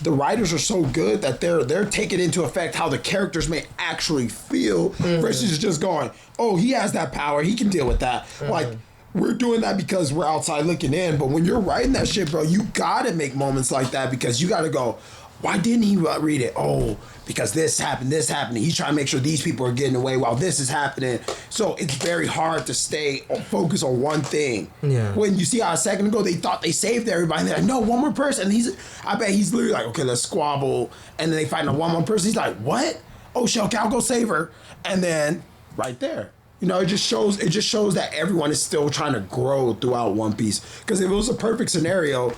the writers are so good that they're taking into effect how the characters may actually feel versus just going, oh, he has that power, he can deal with that. Like, we're doing that because we're outside looking in, but when you're writing that shit, bro, you gotta make moments like that because you gotta go, why didn't he read it? Oh, because this happened. He's trying to make sure these people are getting away while this is happening. So it's very hard to stay focused on one thing. Yeah. When you see how a second ago they thought they saved everybody, they're like, no, one more person. And I bet he's literally like, okay, let's squabble. And then they find a one more person. He's like, what? Oh, shit, okay, I'll go save her. And then right there. It just shows that everyone is still trying to grow throughout One Piece. Because if it was a perfect scenario,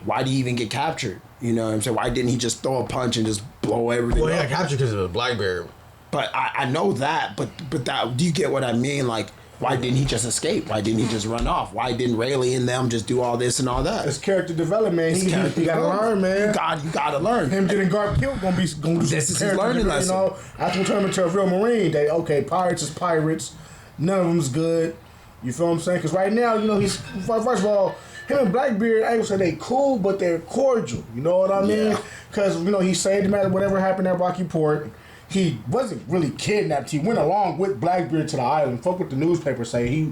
why do you even get captured? You know what I'm saying? Why didn't he just throw a punch and just blow everything up? Well, he got captured because of the Blackbeard. But I know that, but that, do you get what I mean? Like, why didn't he just escape? Why didn't he just run off? Why didn't Rayleigh and them just do all this and all that? It's character development. You gotta learn, man. You gotta learn. Him getting Garp killed gonna do this is his learning lesson. That's what turned him into a real Marine. Pirates is pirates. None of them's good. You feel what I'm saying? Because right now, he's first of all, him and Blackbeard, I ain't gonna say they cool, but they're cordial. You know what I mean? Because he saved him at whatever happened at Rocky Port. He wasn't really kidnapped. He went along with Blackbeard to the island. Fuck what the newspaper say. He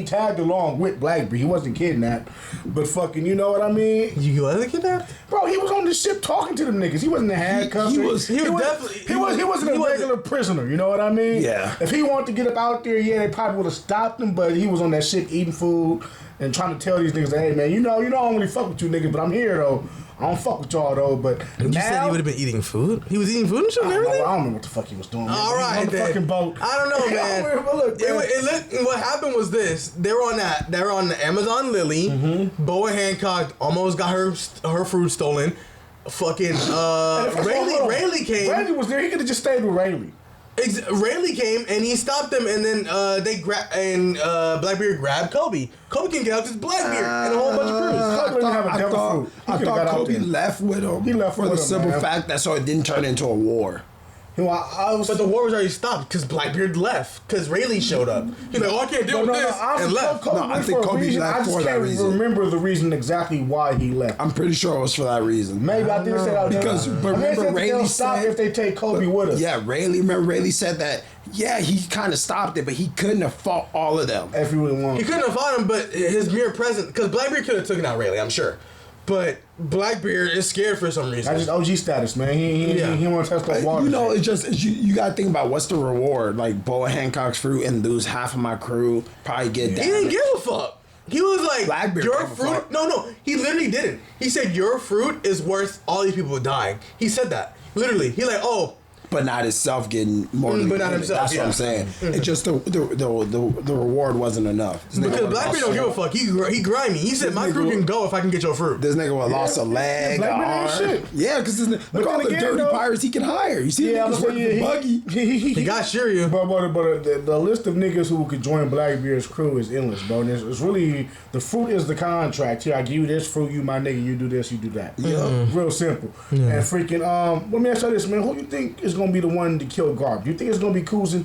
tagged along with Blackbeard. He wasn't kidnapped. But fucking, you know what I mean? You wasn't kidnapped? Bro, he was on the ship talking to them niggas. He wasn't in handcuffs. He wasn't a regular prisoner. You know what I mean? Yeah. If he wanted to get up out there, they probably would have stopped him. But he was on that ship eating food and trying to tell these niggas, hey man, you don't really fuck with you niggas, but I'm here though. I don't fuck with y'all though, but you said he would have been eating food? He was eating food and shit and everything? I don't know what the fuck he was doing. All right, on the fucking boat. I don't know, man. What happened was this. They were on the Amazon Lily. Mm-hmm. Boa Hancock almost got her fruit stolen. Fucking Rayleigh came. Rayleigh was there. He could have just stayed with Rayleigh. Rayleigh came and he stopped them, and then Blackbeard grabbed Kobe. Kobe can get out this Blackbeard and a whole bunch of crews. I thought Kobe left with him. He left for the simple fact that so it didn't turn into a war. But the war was already stopped because Blackbeard left because Rayleigh showed up. He's like, I can't deal with this, and left. I think Kobe left for that reason. I just can't remember the reason exactly why he left. I'm pretty sure it was for that reason. Maybe I didn't say that because remember Rayleigh said if they take Kobe with us. Yeah, Rayleigh said that. Yeah, he kind of stopped it, but he couldn't have fought all of them. If he really wanted. He couldn't have fought him, but his mere presence, because Blackbeard could have taken out Rayleigh, I'm sure. But Blackbeard is scared for some reason. That's just OG status, man. He want to test the water. You know, you got to think about what's the reward. Like, Boa Hancock's fruit and lose half of my crew, probably get down. He didn't give a fuck. He was like, Blackbeard your fruit... No, he literally didn't. He said, your fruit is worth all these people dying. He said that. Literally. He like, oh... But not himself getting more than but not himself. That's what I'm saying. Mm-hmm. It's just the reward wasn't enough. Because Blackbeard don't give a fuck. He grimy. He said, my crew can go if I can get your fruit. This nigga lost a leg, an arm. Yeah, because look all the dirty pirates he can hire. You see, niggas working for Buggy. He got Shiryu. But the list of niggas who could join Blackbeard's crew is endless, bro. And it's really the fruit is the contract. Here, I give you this fruit, you my nigga. You do this, you do that. Yeah, real simple. Yeah. And freaking let me ask you this, man. Who you think is gonna be the one to kill Garp? Do you think it's gonna be Kuzan?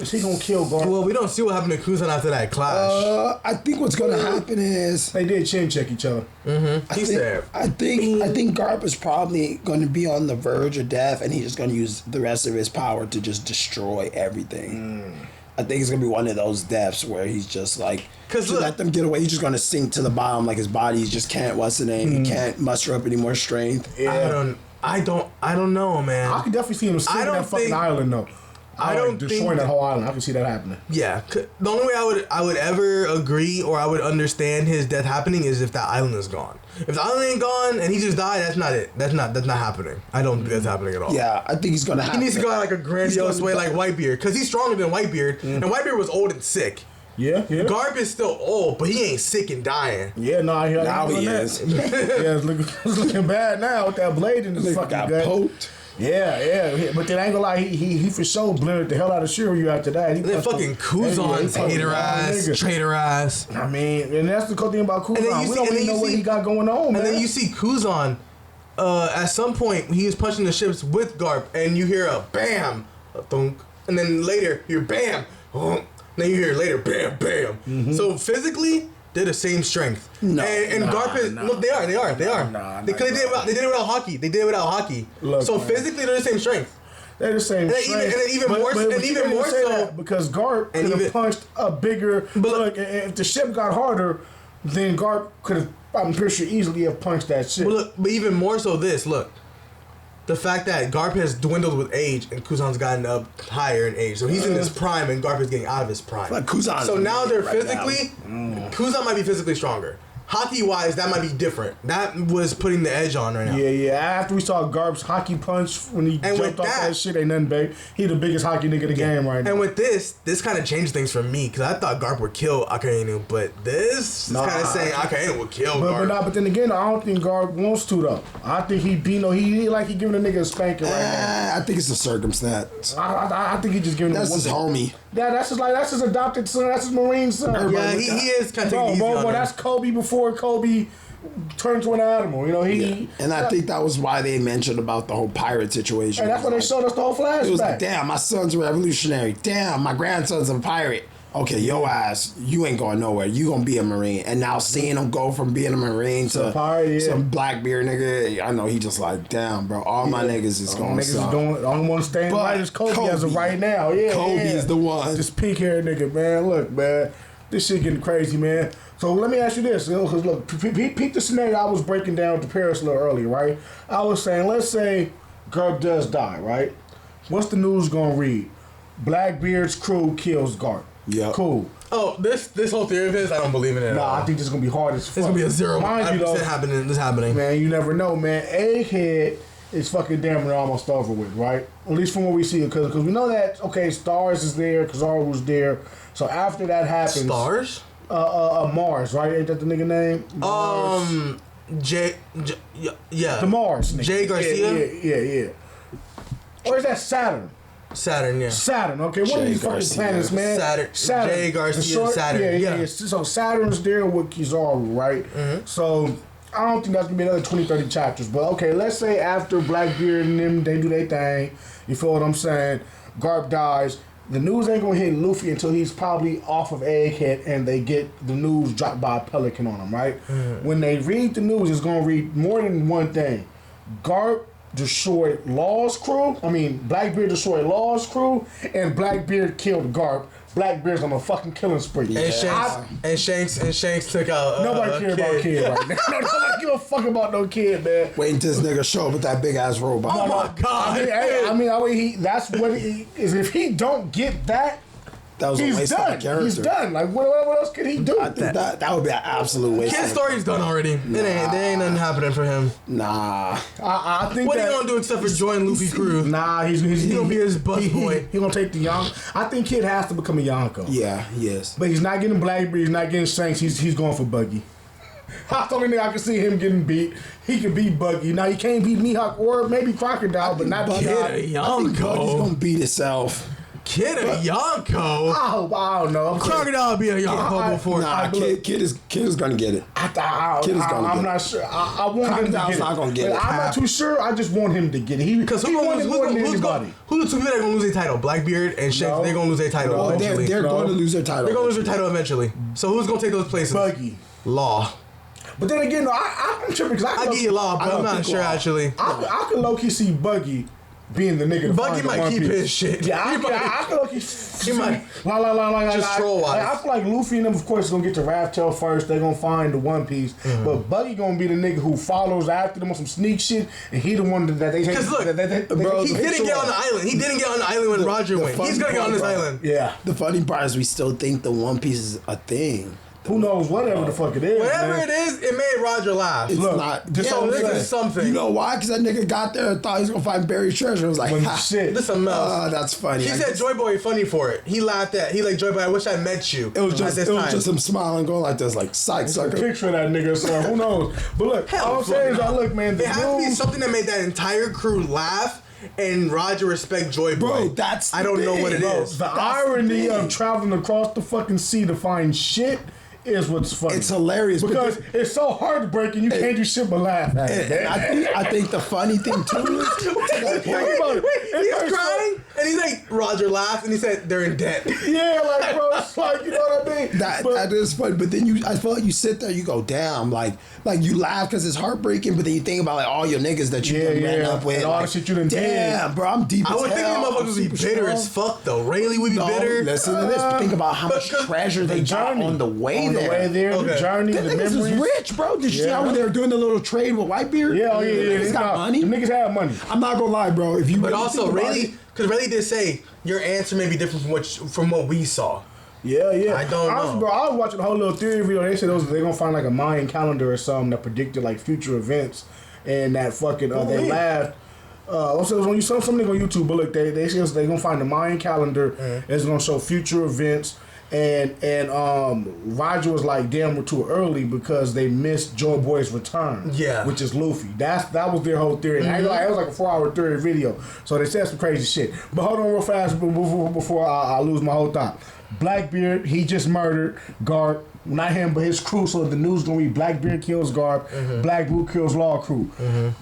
Is he gonna kill Garp? Well, we don't see what happened to Kuzan after that clash. I think what's gonna happen is they did chin check each other. Mm-hmm. I think Garp is probably going to be on the verge of death, and he's just going to use the rest of his power to just destroy everything. I think it's going to be one of those deaths where he's just like, let them get away. He's just going to sink to the bottom, like his body just can't. He can't muster up any more strength. Yeah. I don't know, man. I can definitely see him sinking that fucking island, though. I don't destroying that whole island. I can see that happening. Yeah, the only way I would ever agree or I would understand his death happening is if that island is gone. If the island ain't gone and he just died, that's not it. That's not happening. I don't think that's happening at all. Yeah, I think he's gonna happen. He needs to go out like a grandiose way, like Whitebeard, because he's stronger than Whitebeard, and Whitebeard was old and sick. Yeah. Garp is still old, but he ain't sick and dying. Yeah, now he is. Yeah, it's looking bad now with that blade in his fucking gut. Poked. Yeah, but then I ain't gonna lie, he for sure blended the hell out of Shiryu after that. And then fucking Kuzan's hater ass, traitor ass. I mean, and that's the cool thing about Kuzan. We don't even know what he got going on, man. And then you see Kuzan, at some point, he was punching the ships with Garp, and you hear a bam, a thunk, and then later, you hear bam, then you hear later, bam, bam. Mm-hmm. So physically, they're the same strength. Garp is look, they are. They did it without hockey. They did it without hockey. Look, so man, physically, they're the same strength. They're the same strength. And even more so because Garp could have punched a bigger. But look, if the ship got harder, then Garp could have. I'm pretty sure easily have punched that ship. But even more so, look. The fact that Garp has dwindled with age and Kuzan's gotten up higher in age. So he's in his prime and Garp is getting out of his prime. Like so now they're physically... Kuzan might be physically stronger. Hockey-wise, that might be different. That was putting the edge on right now. Yeah. After we saw Garp's hockey punch when he jumped off that shit, ain't nothing big. He the biggest hockey nigga in the game right now. And with this kind of changed things for me because I thought Garp would kill Akainu, but this is kind of saying Akainu would kill Garp. But then again, I don't think Garp wants to though. I think he giving a nigga a spanking right now. I think it's a circumstance. I think he just giving that's his homie. Yeah, that's his adopted son. That's his Marine son. Yeah, he is kind of taking it easy on him. That's Kobe before Kobe turned to an animal. You know, And I think that was why they mentioned about the whole pirate situation. And that's why they showed us the whole flashback. It was like, damn, my son's a revolutionary. Damn, my grandson's a pirate. Okay, yo ass, you ain't going nowhere. You gonna be a Marine. And now seeing him go from being a Marine to pirate, some Blackbeard nigga, I know he just like, damn, bro, all my niggas is going to suck. The only one staying right is Kobe as of right now. Yeah, Kobe is the one. This pink haired nigga, man. Look, man, this shit getting crazy, man. So let me ask you this, because look, peep the scenario I was breaking down to Paris a little earlier, right? I was saying, let's say Garp does die, right? What's the news gonna read? Blackbeard's crew kills Garp. Yeah. Cool. Oh, this whole theory of his, I don't believe in it. I think this is gonna be hard as fuck. It's gonna be a 0% happening. Man, you never know, man. Egghead is fucking damn near almost over with, right? At least from what we see, because we know that Stars is there, Kizaru's there. So after that happens, Stars, Mars, right? Ain't that the nigga name? Mars. Yeah, the Mars nigga. Jay Garcia. Yeah. Or is that Saturn? Saturn, yeah. Saturn, okay. One of these fucking planets, man. Saturn. Jay Garcia, Saturn. Yeah. So Saturn's there with Kizaru, right? Mm-hmm. So I don't think that's going to be another 20, 30 chapters. But, okay, let's say after Blackbeard and them, they do their thing. You feel what I'm saying? Garp dies. The news ain't going to hit Luffy until he's probably off of Egghead and they get the news dropped by a pelican on him, right? Mm-hmm. When they read the news, it's going to read more than one thing. Garp destroyed Law's crew. Blackbeard destroyed Law's crew, and Blackbeard killed Garp. Blackbeard's on a fucking killing spree. And Shanks took out nobody care about kid right now. Nobody give a fuck about no kid, man. Wait until this nigga show up with that big ass robot. Oh my god! That's what he is. If he don't get that. That was a waste of a character. He's done. Like, what else could he do? I think that would be an absolute waste. Kid's story's done already. There ain't nothing happening for him. Nah. I think what are you gonna do except for join Luffy's crew? Nah, he's gonna be his bus boy. He gonna take the Yonko. I think Kid has to become a Yonko. Yeah, yes. But he's not getting Blackbeard. He's not getting Shanks. He's going for Buggy. That's the only thing I can see him getting beat. He can beat Buggy. Now he can't beat Mihawk or maybe Crocodile, but not Buggy. Kid. Buggy's gonna beat himself. Kid a Yonko? I don't know. Crocodile be a Yonko before. Nah, Kid is gonna get it. I'm not sure. I want him to get it. Not gonna get it. I'm not too sure. I just want him to get it. Because who's the two people that are gonna lose their title? Blackbeard and Shanks. They're gonna lose their title eventually. They're going to lose their title. They're gonna lose their title eventually. So who's gonna take those places? Buggy. Law. But then again, I'm tripping because I give you Law, but I'm not sure actually. I could low key see Buggy being the nigga. Buggy might keep his shit. Yeah, I feel like he might. Just troll wise. I feel like Luffy and them, of course, is gonna get to Raftel first. They're gonna find the One Piece, but Buggy gonna be the nigga who follows after them on some sneak shit, and he the one that they. Because look, he didn't get on the island. He didn't get on the island when Roger went. He's gonna get on this island. Yeah. The funny part is we still think the One Piece is a thing. Who knows? Whatever the fuck it is. Whatever it is, it made Roger laugh. It's Look, not. This is something. You know why? Because that nigga got there and thought he was gonna find buried treasure. It was like, shit. This is a mess. That's funny. He said Joy Boy funny for it. He laughed at. He like Joy Boy. I wish I met you. It was just him smiling, going like this, like psych sucker. Picture of that nigga. So who knows? But look, all I'm saying is, look, man. It has to be something that made that entire crew laugh. And Roger respect Joy Boy. Bro, that's I don't know what it is. The irony of traveling across the fucking sea to find shit is what's funny. It's hilarious because it's so heartbreaking. You can't do shit but laugh at it. I think the funny thing too is he's crying and he's like Roger laughed and he said they're in debt. Yeah, like bro, it's like you know what I mean. That is funny, but then I feel like you sit there, you go, damn, like you laugh because it's heartbreaking, but then you think about like all your niggas that you done ran up with, and all the shit you done did. Damn, bro, I'm deep. I would think you motherfuckers would be bitter as fuck though. Rayleigh would be bitter. Listen to this. But think about how much treasure they got on the way there. The journey, the niggas memories. Was rich, bro. Did you see how they were doing the little trade with Whitebeard? Yeah, Niggas got money. The niggas have money. I'm not gonna lie, bro. If you but also Rayleigh, because Rayleigh did say your answer may be different from what we saw. Yeah. I don't know. Bro, I was watching the whole little theory video. They said they're gonna find like a Mayan calendar or something that predicted like future events, and that fucking they laughed. Also, it was on something on YouTube, but look, they said they're gonna find the Mayan calendar. It's gonna show future events. And Roger was like, damn, we're too early because they missed Joy Boy's return. Yeah. Which is Luffy. That was their whole theory. And it was like a 4-hour theory video. So they said some crazy shit. But hold on real fast before I lose my whole thought. Blackbeard, he just murdered Garp. Not him, but his crew. So the news gonna be Blackbeard kills Garp, Black Blue kills Law Crew.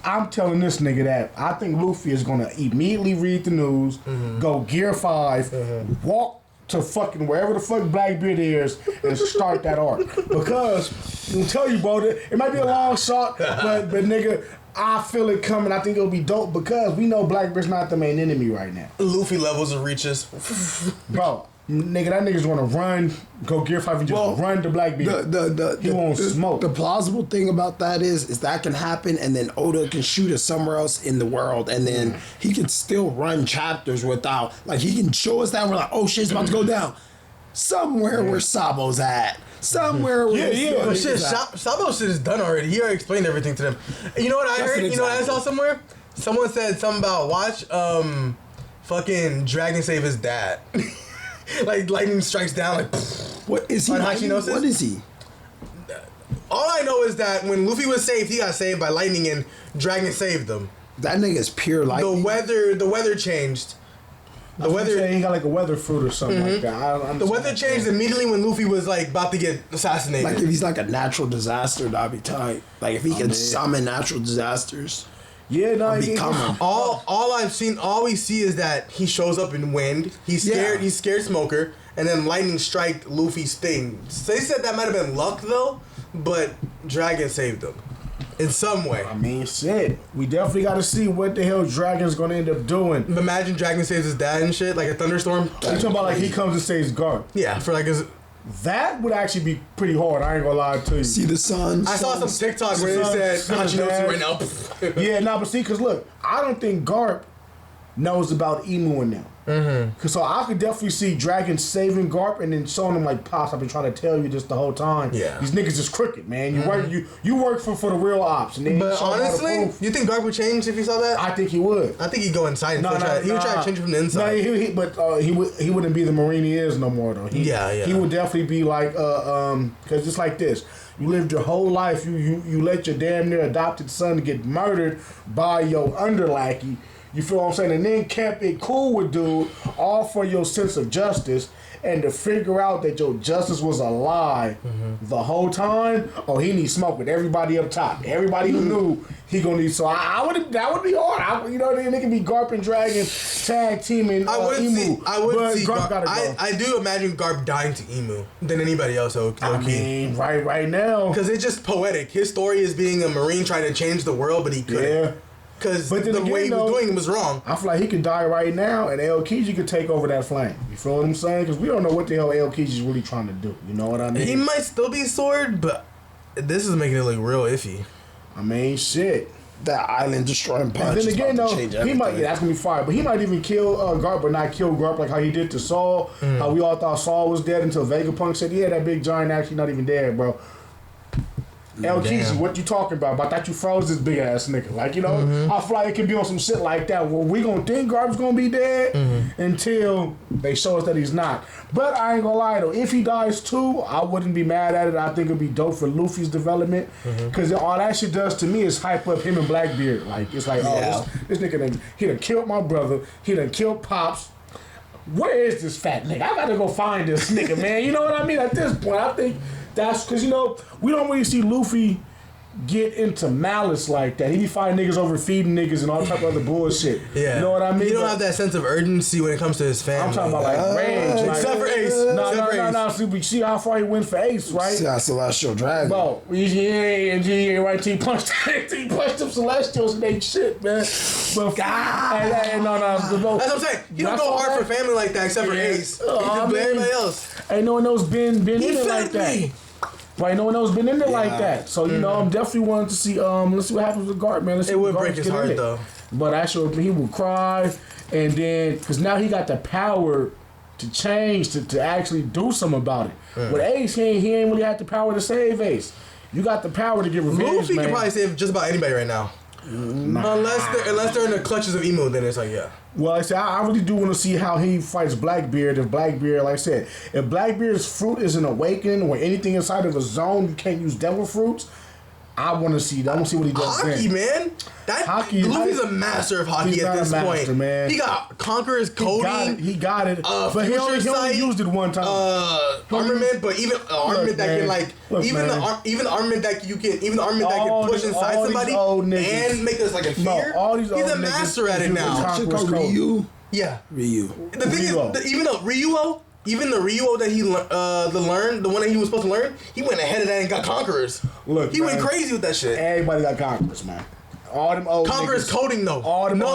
I'm telling this nigga that I think Luffy is gonna immediately read the news, go Gear 5, walk to fucking wherever the fuck Blackbeard is and start that arc. Because I'll tell you, bro, it might be a long shot, but nigga, I feel it coming. I think it'll be dope because we know Blackbeard's not the main enemy right now. Luffy levels of reaches. Bro, nigga, that nigga's gonna run, go Gear 5 and just run to Blackbeard. He won't smoke. The plausible thing about that is that can happen, and then Oda can shoot us somewhere else in the world, and then he can still run chapters without, like, he can show us that we're like, oh shit, it's about to go down. Somewhere where Sabo's at. Somewhere where but shit, Sabo shit is done already. He already explained everything to them. And you know what I heard? You know what I saw somewhere? Someone said something about watch fucking Dragon save his dad. Like lightning strikes down like what is he? What is he? All I know is that when Luffy was saved, he got saved by lightning and Dragon saved them. That nigga's pure lightning. The weather changed. The weather. He got like a weather fruit or something like that. The weather changed immediately when Luffy was like about to get assassinated. Like if he's like a natural disaster, that'd be tight. Like if he can summon natural disasters. Yeah, no, All we see is that he shows up in wind. He's scared. Yeah. He's scared Smoker, and then lightning striked Luffy's thing. They said that might have been luck though, but Dragon saved him in some way. I mean, shit. We definitely got to see what the hell Dragon's gonna end up doing. Imagine Dragon saves his dad and shit, like a thunderstorm. You talking about like he comes and saves Garp? Yeah, for like his. That would actually be pretty hard. I ain't gonna lie to you. See the sun. I saw some TikTok where they said Hachinosu right now. Yeah, nah, but see, cause look, I don't think Garp knows about Emu and them. Cause so I could definitely see Dragon saving Garp and then showing him like, Pops, I've been trying to tell you this the whole time. Yeah. These niggas is crooked, man. You work for the real ops. And then But honestly, you think Garp would change if he saw that? I think he would. I think he'd go inside and he would try to change it from the inside. No, he wouldn't be the Marine he is no more though. He would definitely be like cause it's like this. You lived your whole life. You let your damn near adopted son get murdered by your underlackey. You feel what I'm saying? And then kept it cool with dude, all for your sense of justice, and to figure out that your justice was a lie the whole time. Oh, he needs smoke with everybody up top. Everybody who knew he gonna need. So that would be hard. They can be Garp and Dragon tag teaming. I would Emu. see Garp. Gotta go. I do imagine Garp dying to Emu than anybody else. I mean, right now, because it's just poetic. His story is being a Marine trying to change the world, but he couldn't. Yeah. Because the way he was doing it was wrong. I feel like he could die right now, and Aokiji could take over that flame. You feel what I'm saying? Because we don't know what the hell Aokiji's really trying to do. You know what I mean? He might still be Sword, but this is making it look real iffy. I mean, shit. That island destroying punch. And then again, though, he might. Yeah, that's gonna be fire. But he might even kill Garp, but not kill Garp like how he did to Saul. How we all thought Saul was dead until Vegapunk said, "Yeah, that big giant actually not even dead, bro." LGZ, what you talking about? But I thought you froze this big ass nigga. Like, I feel like it could be on some shit like that where we gonna think Garp's gonna be dead until they show us that he's not. But I ain't gonna lie though, if he dies too, I wouldn't be mad at it. I think it'd be dope for Luffy's development. Cause all that shit does to me is hype up him and Blackbeard. Like, it's like, this nigga he done killed my brother, he done killed Pops. Where is this fat nigga? I gotta go find this nigga, man. You know what I mean? At this point, I think that's because, we don't really see Luffy get into malice like that. He be fighting niggas over feeding niggas and all type of other bullshit. Yeah. You know what I mean? He don't have that sense of urgency when it comes to his family. I'm talking about like rage. Except for Ace. No. See how far he went for Ace, right? See how Celestial Dragon. Bro, he right till he punched them Celestials and they shit, man. But That's what I'm saying. He don't go hard for family like that except for Ace. He just blame everybody else. Ain't no one else been in it like that. Right, no one else been in there like that. So, I'm definitely wanting to see, let's see what happens with Garp, man. Let's see it would Garp break his heart, though. But actually, he would cry, and then, because now he got the power to change, to actually do something about it. With Ace, he ain't really had the power to save Ace. You got the power to get revenge, Luffy man. can probably save just about anybody right now. Unless they're in the clutches of Emu, then it's like, yeah. Well, like I said, I really do want to see how he fights Blackbeard. If Blackbeard, like I said, if Blackbeard's fruit is an awakening or anything inside of a zone, you can't use devil fruits. I want to see that. I want to see what he does. Hockey, man. Luffy's a master of hockey at this point. Man. He got Conqueror's coding. He got it. But he only used it one time. Armament, but even armament that can even the armament that can push inside somebody and make us like a fear. He's a master at it now. Ryu. Yeah. Ryu. The thing is, even the Ryuo that he learned, the one that he was supposed to learn, he went ahead of that and got Conquerors. Look, he went crazy with that shit. Everybody got Conquerors, man. All them old Conqueror's niggas, coding though.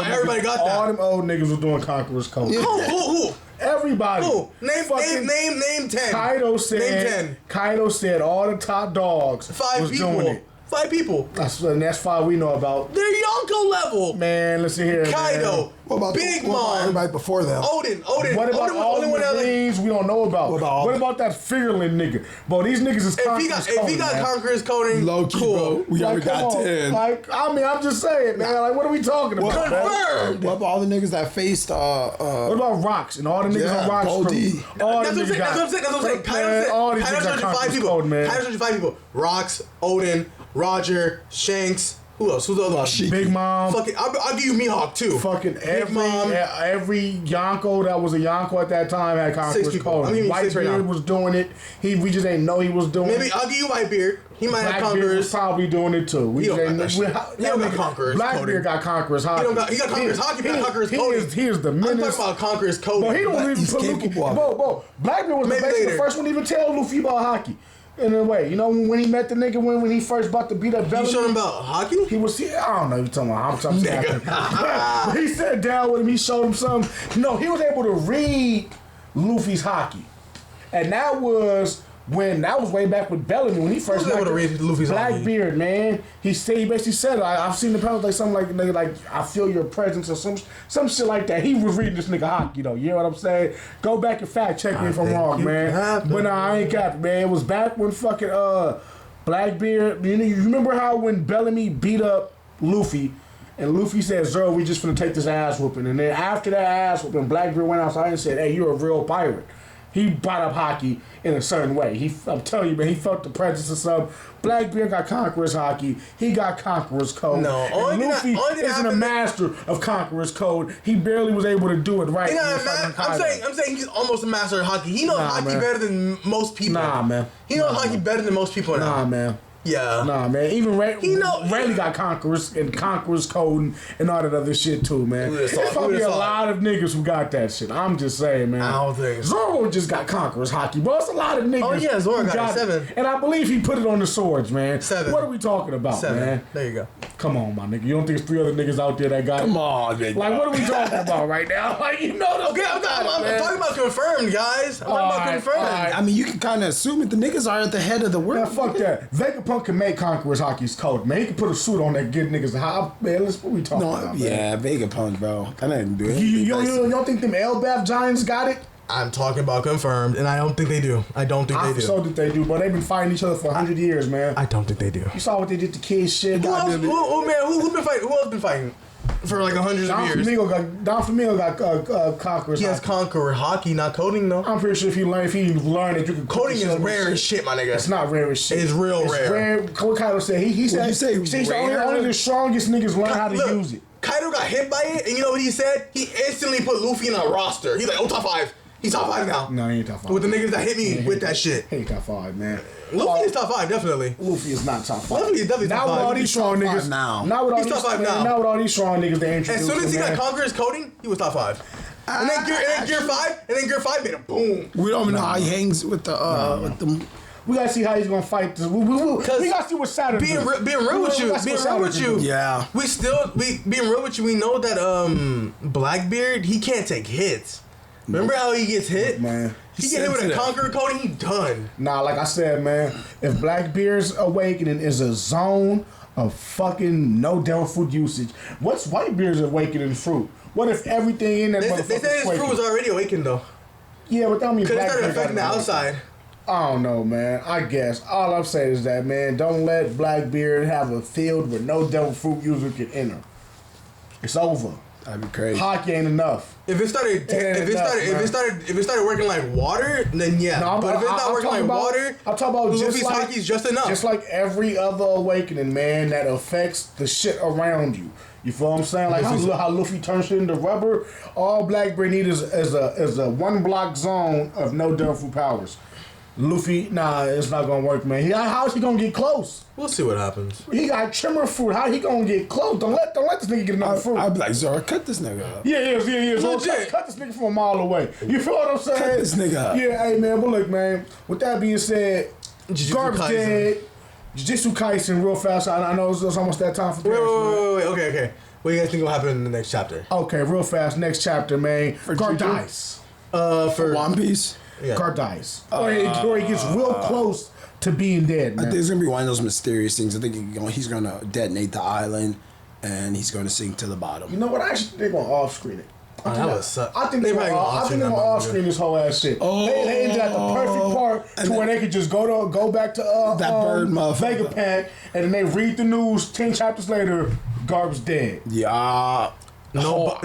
Everybody got that. All them old niggas was doing Conqueror's coding. Who? Everybody. Who? Name 10. Kaido said all the top dogs was doing it. 5 people. That's 5 we know about. They're Yonko level. Man, listen here. Kaido. Man. What about Big Mom? Everybody before them. Odin. What about all the Marines we don't know about? What about that Figurlin nigga? Bro, these niggas is Conqueror's coding. If he got Conqueror's coding, low key, cool. Bro. We already got 10. I'm just saying, man. Like, what are we talking about? Confirmed. What about all the niggas that faced? What about Rocks and all the niggas on Rocks? All that's what I'm saying. Kaido searching 5 people. Rocks, Odin, Roger, Shanks, Who else? Who's the other one? Big Mom. Fucking, I'll give you Mihawk too. Fucking every Mom. every Yonko that was a Yonko at that time had Conqueror's Code. Whitebeard was doing it. We just ain't know he was doing it. Maybe I'll give you Whitebeard. He might have Blackbeard Conqueror's. was probably doing it too. He don't got Conqueror's Blackbeard got Conqueror's Hockey. He got Conqueror's Hockey, but Conqueror's Coding. He is the I'm menace. talking about Conqueror's Coding. But he don't even put Luffy. Bo, Blackbeard was basically the first one to even tell Luffy about hockey. In a way, you know, when he met the nigga when he first about to beat up Bellamy. You showed him about hockey? He was, I don't know, you talking about, I'm talking he sat down with him, he showed him something. No, he was able to read Luffy's hockey. And that was way back with Bellamy when he first able to read Luffy's Blackbeard, man. He basically said, I've seen the panels like something like I feel your presence or some shit like that. He was reading this nigga hockey though. You know what I'm saying? Go back and fact check me if I'm wrong, man. But I ain't got it, man. It was back when fucking Blackbeard. You remember how when Bellamy beat up Luffy? And Luffy said, Zoro, we just finna take this ass whooping. And then after that ass whooping, Blackbeard went outside and said, hey, you're a real pirate. He brought up hockey in a certain way. I'm telling you, man, he felt the presence of something. Blackbeard got Conqueror's Hockey. He got Conqueror's Code. No, and Luffy isn't a master of Conqueror's Code. He barely was able to do it right. I'm saying he's almost a master of hockey. He knows hockey better than most people. Nah, man. He knows hockey better than most people now. Nah, man. Yeah. Nah, man. Even Rayleigh got Conqueror's Code and all that other shit too, man. There's probably a lot of niggas who got that shit. I'm just saying, man. I don't think so. Zoro just got Conqueror's Hockey, bro. It's a lot of niggas. Oh yeah, Zoro got it. 7. And I believe he put it on the swords, man. 7. What are we talking about, 7. man? There you go. Come on, my nigga. You don't think there's 3 other niggas out there that got it? Come on, nigga. Like, what are we talking about right now? Like, you know those Okay, I'm talking about confirmed, guys. I'm talking about confirmed. right. I mean, you can kind of assume it. The niggas are at the head of the Man, world. fuck that. Vegapunk can make Conqueror's Hockey's code, man. He can put a suit on that, get niggas high. Man, what we talking about, man? Yeah, Vegapunk, bro. That ain't do it. You don't think them Elbaf Giants got it? I'm talking about confirmed, and I don't think they do. I don't think they do. So that they do, but they've been fighting each other for 100 years, man. I don't think they do. You saw what they did to kids, shit. Who else been fighting? Who else been fighting for like hundreds of years? Don Flamingo got Conqueror's. He has Conqueror Hockey, not coding though. I'm pretty sure if he learned that you could Coding is rare as shit, my nigga. It's not rare as shit. It's real rare. What Kaido said? He said. you say Only the strongest niggas learn how to use it. Kaido got hit by it, and you know what he said? He instantly put Luffy in a roster. He's like, oh, top 5. He's top 5 now. No, he ain't top 5. With the niggas that hit me with that shit. He ain't top 5, man. Luffy is top 5, definitely. Luffy is not top 5. Luffy is definitely top 5. Not with all these strong niggas. Now. Not with all these strong niggas they introduced. As soon as he got Conqueror's coding, he was top 5. And then Gear 5 made a boom. We don't even know how he hangs with the We gotta see how he's gonna fight this. We gotta see what Saturn being real with you. Yeah. Being real with you, we know that Blackbeard, he can't take hits. Remember how he gets hit? Man. He get hit with a Conqueror coding, he done. Nah, like I said, man, if Blackbeard's awakening is a zone of fucking no devil fruit usage, what's Whitebeard's awakening fruit? What if everything in that motherfucker? They said his fruit was already awakened though. Yeah, but that means because it started affecting the outside. I don't know, man. I guess all I'm saying is that, man, don't let Blackbeard have a field where no devil fruit user can enter. It's over. That'd be crazy. Hockey ain't enough. If it started working like water, then yeah. No, but if it's not working like water, I'm talking about Luffy's hockey's just enough. Just like every other awakening, man, that affects the shit around you. You feel what I'm saying? Like how Luffy turns shit into rubber. All Blackbeard needs is a 1 block zone of no devil fruit powers. Luffy, nah, it's not gonna work, man. How's he gonna get close? We'll see what happens. He got trimmer fruit. How he gonna get close? Don't let this nigga get enough fruit. I'd be like, Zoro, cut this nigga up. Yeah. So cut this nigga from a mile away. You feel what I'm saying? Cut this nigga up. Yeah, hey man, but look, man. With that being said, Garb's dead. Jujutsu Kaisen, real fast. I know it's almost that time for. Wait. Okay. What do you guys think will happen in the next chapter? Okay, real fast. Next chapter, man. Garp dies. For One Piece. Yeah. Garp dies. Or he gets real close to being dead, man. I think it's gonna be one of those mysterious things. I think he's gonna detonate the island, and he's gonna sink to the bottom. You know what? Actually, they're gonna off screen it. I think they're gonna off screen this whole ass shit. They ended at the perfect part to where they could just go back to that bird motherfucker. Vegapunk, and then they read the news 10 chapters later. Garb's dead. Yeah. No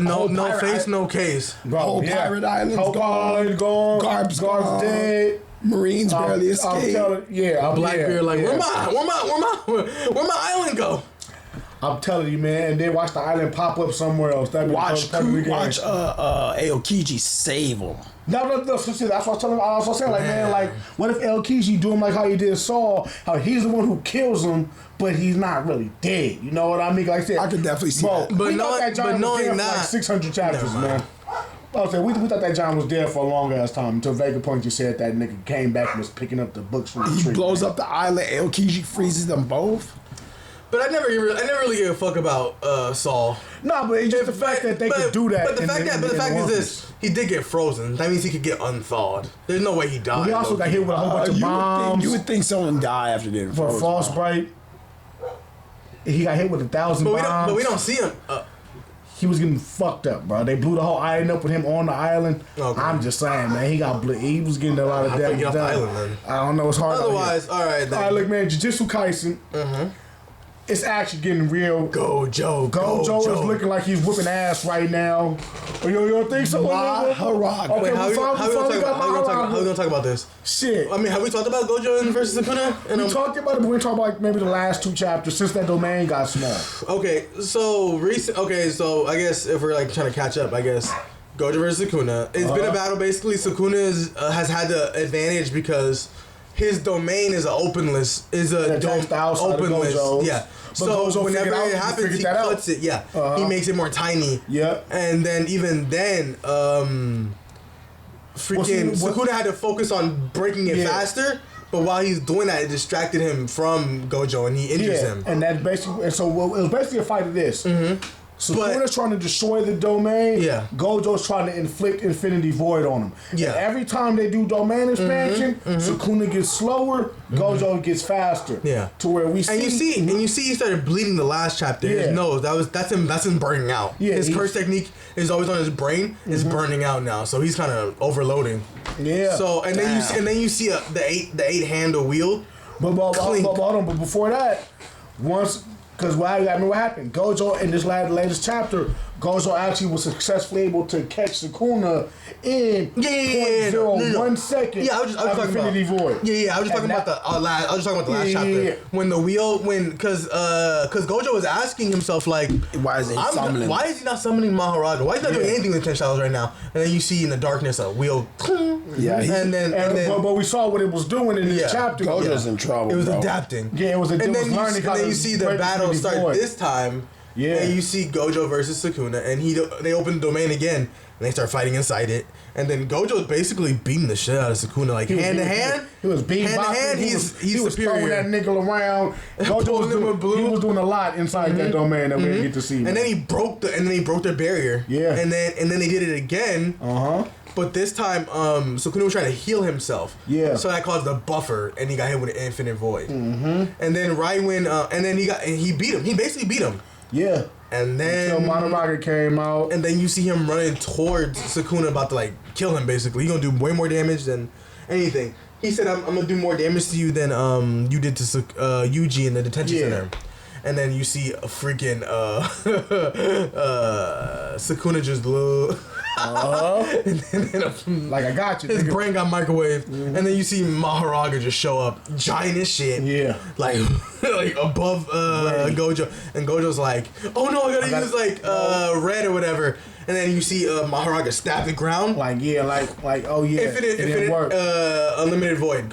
face, no case. Whole Pirate Island's gone. Garb's dead. Marines barely escaped. Blackbeard, like, where my island go? I'm telling you, man. And then watch the island pop up somewhere else. Watch Aokiji save him. No. See, that's what I was saying. Like, man, like, what if Aokiji do him like how he did Saul? How he's the one who kills him, but he's not really dead. You know what I mean? Like I said, I could definitely see that. But we thought that John was dead for like 600 chapters, man. I was saying, we thought that John was dead for a long ass time until Vegapunk just said that nigga came back and was picking up the books from the tree. He blows up the island. Aokiji freezes them both. But I never really gave a fuck about Saul. No, but it's just the fact that they could do that. But the fact is this: he did get frozen. That means he could get unthawed. There's no way he died. Well, he also got hit with a whole bunch of bombs. You would think someone died after getting frozen. For Frostbite. He got hit with 1,000 bombs. But we don't see him. He was getting fucked up, bro. They blew the whole island up with him on the island. Okay. I'm just saying, man. He was getting a lot of damage done. Island, I don't know. It's hard. Otherwise, all right. Then. All right, look, man. Jujutsu Kaisen. It's actually getting real. Gojo is looking like he's whooping ass right now. You don't think so? Maharaga. Okay, how we gonna talk about this? Shit. I mean, have we talked about Gojo versus Sukuna? We talked about it, but we talked about like maybe the last 2 chapters since that domain got small. Okay, so I guess if we're like trying to catch up, I guess Gojo versus Sukuna. It's been a battle. Basically, Sukuna has had the advantage because his domain is open list. Yeah. But so Gojo whenever it happens, he cuts it. Yeah. He makes it more tiny. Yeah. And then Sukuna had to focus on breaking it faster. But while he's doing that, it distracted him from Gojo, and he injures him. And that's basically, and so it was basically a fight of this. Sukuna's trying to destroy the domain. Yeah. Gojo's trying to inflict Infinity Void on him. Yeah. And every time they do domain expansion, Sukuna gets slower, Gojo gets faster. Yeah. To where we see. And you see he started bleeding the last chapter. His nose. That's him burning out. Yeah. His curse technique is always on his brain. Is burning out now. So he's kind of overloading. Yeah. So and then you see the eight handle wheel. But hold on. But before that, because I remember what happened. Gojo in this latest chapter, Gojo actually was successfully able to catch Sukuna in 0.01 second. Yeah, I was just talking Infinity Void. Yeah, I was just talking about the last chapter. Yeah. When because Gojo was asking himself like, why is he not summoning Maharaga? Why is he not doing anything with 10 shadows right now? And then you see in the darkness a wheel. Yeah, but we saw what it was doing in this chapter. Gojo's in trouble. It was adapting. Yeah, it was. And then you see the battle start this time. Yeah. And you see Gojo versus Sukuna, and they open the domain again, and they start fighting inside it. And then Gojo's basically beating the shit out of Sukuna, like hand to hand. He was beating hand to hand. He's was superior. throwing that nigga around. Gojo was doing a lot inside that domain that we didn't get to see. Man. And then he broke their barrier. Yeah. And then they did it again. But this time, Sukuna was trying to heal himself. Yeah. So that caused a buffer, and he got hit with an infinite void. And then right when, he beat him. He basically beat him. Yeah. And then until Maharaga came out. And then you see him running towards Sukuna, about to like kill him. Basically, he's gonna do way more damage than anything. He said, "I'm gonna do more damage to you than you did to Yuji in the detention center." And then you see a freaking Sukuna just look. And then like I got you. His brain got microwaved, and then you see Maharaga just show up, giant as shit. Yeah, like above Gojo, and Gojo's like, "Oh no, I gotta use red or whatever." And then you see Maharaga stab the ground. Like oh yeah, infinite unlimited void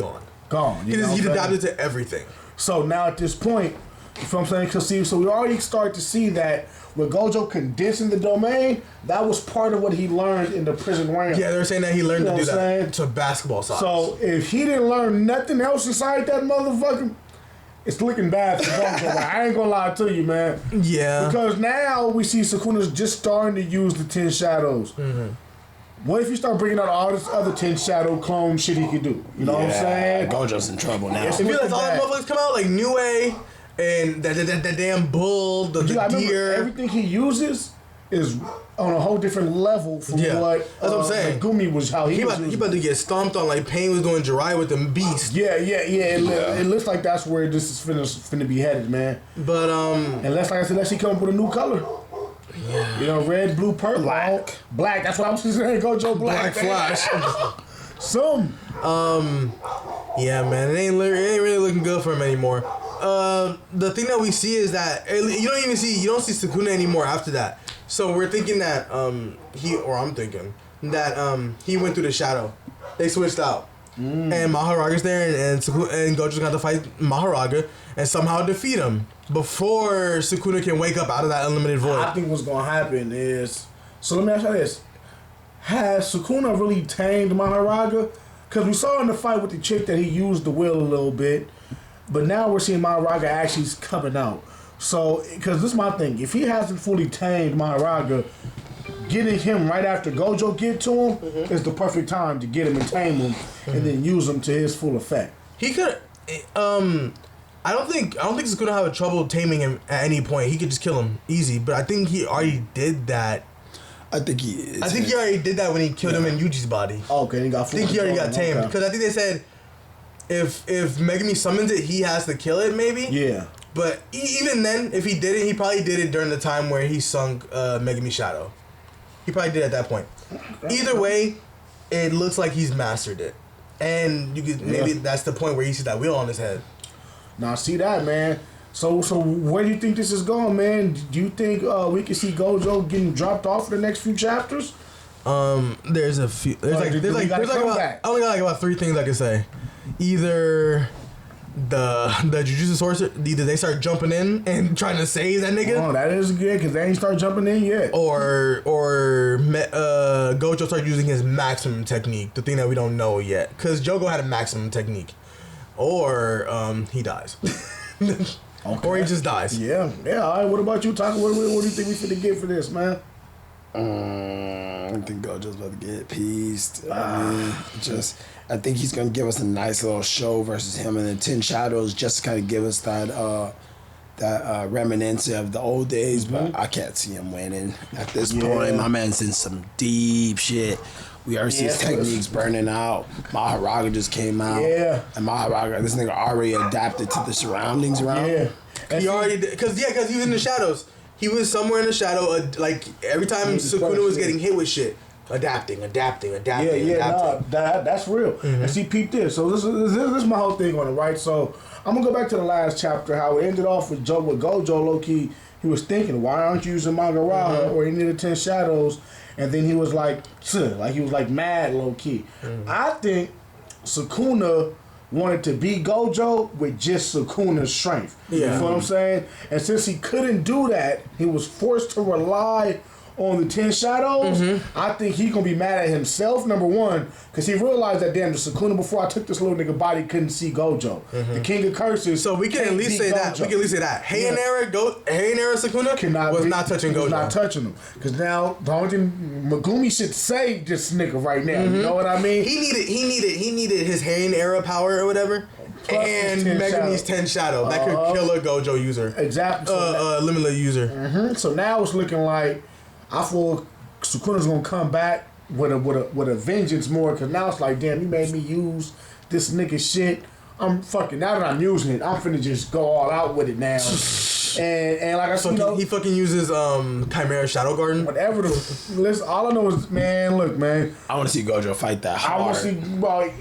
gone. He's adapted to everything. So now at this point, you know what I'm saying? So we already start to see that with Gojo condensing the domain, that was part of what he learned in the prison realm. Yeah, they're saying that he learned to do that to basketball size. So if he didn't learn nothing else inside that motherfucker, it's looking bad for Gojo. I ain't gonna lie to you, man. Yeah. Because now we see Sukuna's just starting to use the 10 shadows. What if you start bringing out all this other 10 shadow clone shit he could do? You know what I'm saying? Gojo's in trouble now. I feel like all the motherfuckers come out like Niue and that damn bull, the deer. Everything he uses is on a whole different level from what that's what I'm saying. Megumi was how he was. He about to get stomped on like Pain was doing Jirai with them beasts. Yeah. It looks like that's where this is finna be headed, man. But unless, like I said, unless he come up with a new color. Yeah. You know, red, blue, purple, black. That's what I was saying. Gojo Black Flash. Some. Yeah, man, it ain't really looking good for him anymore. the thing that we see is that you don't see Sukuna anymore after that. So we're thinking that I'm thinking that he went through the shadow. They switched out. And Maharaga's there, and Gojo's got to fight Maharaga and somehow defeat him before Sukuna can wake up out of that unlimited void. I think what's gonna happen is, so let me ask you this: has Sukuna really tamed Maharaga? Because we saw in the fight with the chick that he used the will a little bit, but now we're seeing Maharaga actually coming out. So, because this is my thing: if he hasn't fully tamed Maharaga, getting him right after Gojo get to him is the perfect time to get him and tame him, and then use him to his full effect. He could. I don't think Sukuna have a trouble taming him at any point. He could just kill him easy. But I think he already did that. I think he already did that when he killed him in Yuji's body. Okay, he got. I think he already got tamed because I think they said if Megumi summons it, he has to kill it. Maybe. Yeah. But even then, if he did it, he probably did it during the time where he sunk Megumi's shadow. He probably did at that point. Either way, it looks like he's mastered it, and you could maybe that's the point where he sees that wheel on his head. Now see that, man. So where do you think this is going, man? Do you think we can see Gojo getting dropped off for the next few chapters? There's a few. There's like I only got like about 3 things I can say. Either the Jujutsu sorcerer, either they start jumping in and trying to save that nigga. Oh, that is good because they ain't start jumping in yet. Or Gojo start using his maximum technique, the thing that we don't know yet, because Jogo had a maximum technique. Or he dies. Okay. Or he just dies. Yeah. All right. What about you, Taka? What do you think we finna get for this, man? I think Gojo's about to get pieced. I think he's gonna give us a nice little show versus him and the 10 Shadows, just to kind of give us that reminiscence of the old days. But I can't see him winning at this point. My man's in some deep shit. We already see his techniques burning out. Maharaga just came out. Yeah. And Maharaga, this nigga already adapted to the surroundings around him. Yeah. He already did. Because he was in the shadows. He was somewhere in the shadow. Like, every time Sukuna was getting hit with shit. Adapting. Nah, that's real. And see, peep this. So this is my whole thing on it, right? So I'm going to go back to the last chapter, how it ended off with Gojo, low-key. He was thinking, why aren't you using Maharaga or any of the 10 Shadows? And then he was like he was like mad low key. I think Sukuna wanted to beat Gojo with just Sukuna's strength. Yeah. You know what I'm saying? And since he couldn't do that, he was forced to rely on the 10 Shadows. I think he gonna be mad at himself, number one, because he realized that damn, the Sukuna before I took this little nigga body couldn't see Gojo. The King of Curses. So we can at least say that. We can at least say that. Heian era Sukuna was not touching Gojo. Was not touching him. Because now the only thing Megumi should save this nigga right now. You know what I mean? He needed his Heian era power or whatever. Plus and Megumi's 10 Shadow that could kill a Gojo user. Exactly. Limited user. So now it's looking like I feel Sukuna's gonna come back with a vengeance more, because now it's like, damn, you made me use this nigga shit. I'm fucking, now that I'm using it, I'm finna just go all out with it now. And like I said, he fucking uses Chimera Shadow Garden. Whatever listen, all I know is, man, look, man. I want to see Gojo fight that hard. I want to see,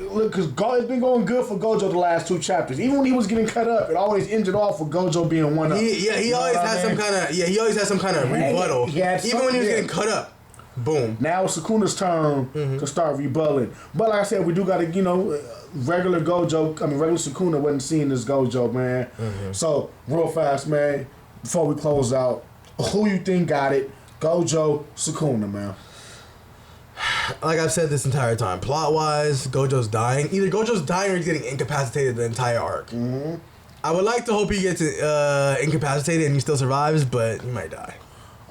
look, because it's been going good for Gojo the last 2 chapters. Even when he was getting cut up, it always ended off with Gojo being one up. He always has some kind of rebuttal. Even when he was getting cut up. Boom. Now it's Sukuna's turn to start rebutting. But like I said, we do got to, regular Sukuna wasn't seeing this Gojo, man. So, real fast, man, before we close out, who you think got it? Gojo, Sukuna, man. Like I've said this entire time, plot-wise, Gojo's dying. Either Gojo's dying or he's getting incapacitated the entire arc. I would like to hope he gets incapacitated and he still survives, but he might die.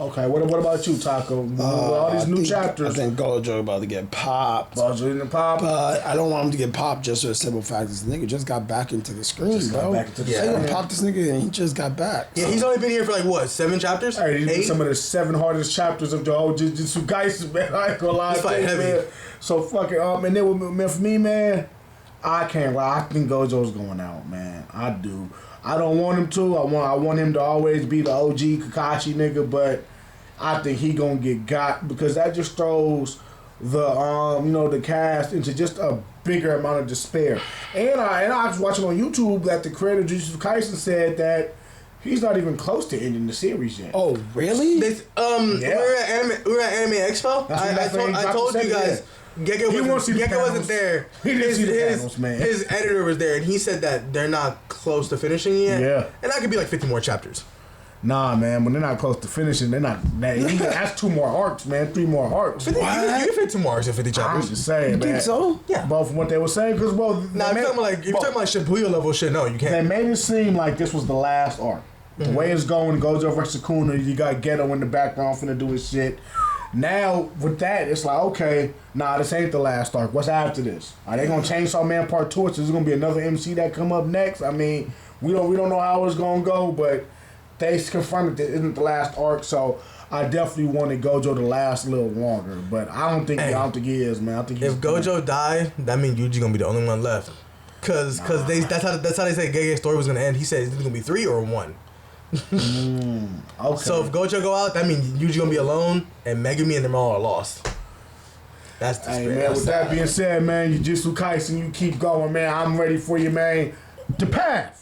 Okay, what about you, Taco? All these new chapters. I think Gojo about to get popped. Gojo in the pop. But I don't want him to get popped just for the simple fact this nigga just got back into the screen, bro. They gonna pop this nigga and he just got back. Yeah, he's only been here for like what, 7 chapters? Hey, he's been some of the 7 hardest chapters of the whole Jujutsu Kaisen, man. I ain't gonna lie. It's like heavy. Man. So fucking and then man, for me, man, I can't lie. I think Gojo's going out, man. I do. I don't want him to. I want him to always be the OG Kakashi nigga, but I think he gonna get got, because that just throws the cast into just a bigger amount of despair. And I was watching on YouTube that the creator of Jujutsu Kaisen said that he's not even close to ending the series yet. Oh, really? We were at Anime Expo. I told you guys. Gege wasn't there. He didn't see the panels, man. His editor was there, and he said that they're not close to finishing yet. Yeah. And that could be like 50 more chapters. Nah, man, when they're not close to finishing, they're not. That's 2 more arcs, man. 3 more arcs. You can fit 2 more arcs in 50 chapters. I'm just saying, man. You think so? Yeah. Both from what they were saying, because, well... If you're talking about Shibuya level shit, no, you can't. They made it seem like this was the last arc. The way it's going, Gojo versus Sukuna, you got Geto in the background finna do his shit. Now, with that, it's like, okay, nah, this ain't the last arc. What's after this? Are they gonna Chainsaw Man Part 2? Is there gonna be another MC that come up next? I mean, we don't know how it's gonna go, but they confirmed that it isn't the last arc, so I definitely wanted Gojo to last a little longer. But I don't think he is, man. I think if Gojo died, that means Yuji gonna be the only one left. Cause that's how they said Gege's story was gonna end. He said it's gonna be 3 or 1. Okay. So if Gojo go out, that means Yuji gonna be alone, and Megumi and them all are lost. That's the Hey, man, with that being said, man, Jujutsu Kaisen, you keep going, man. I'm ready for you, man. The path.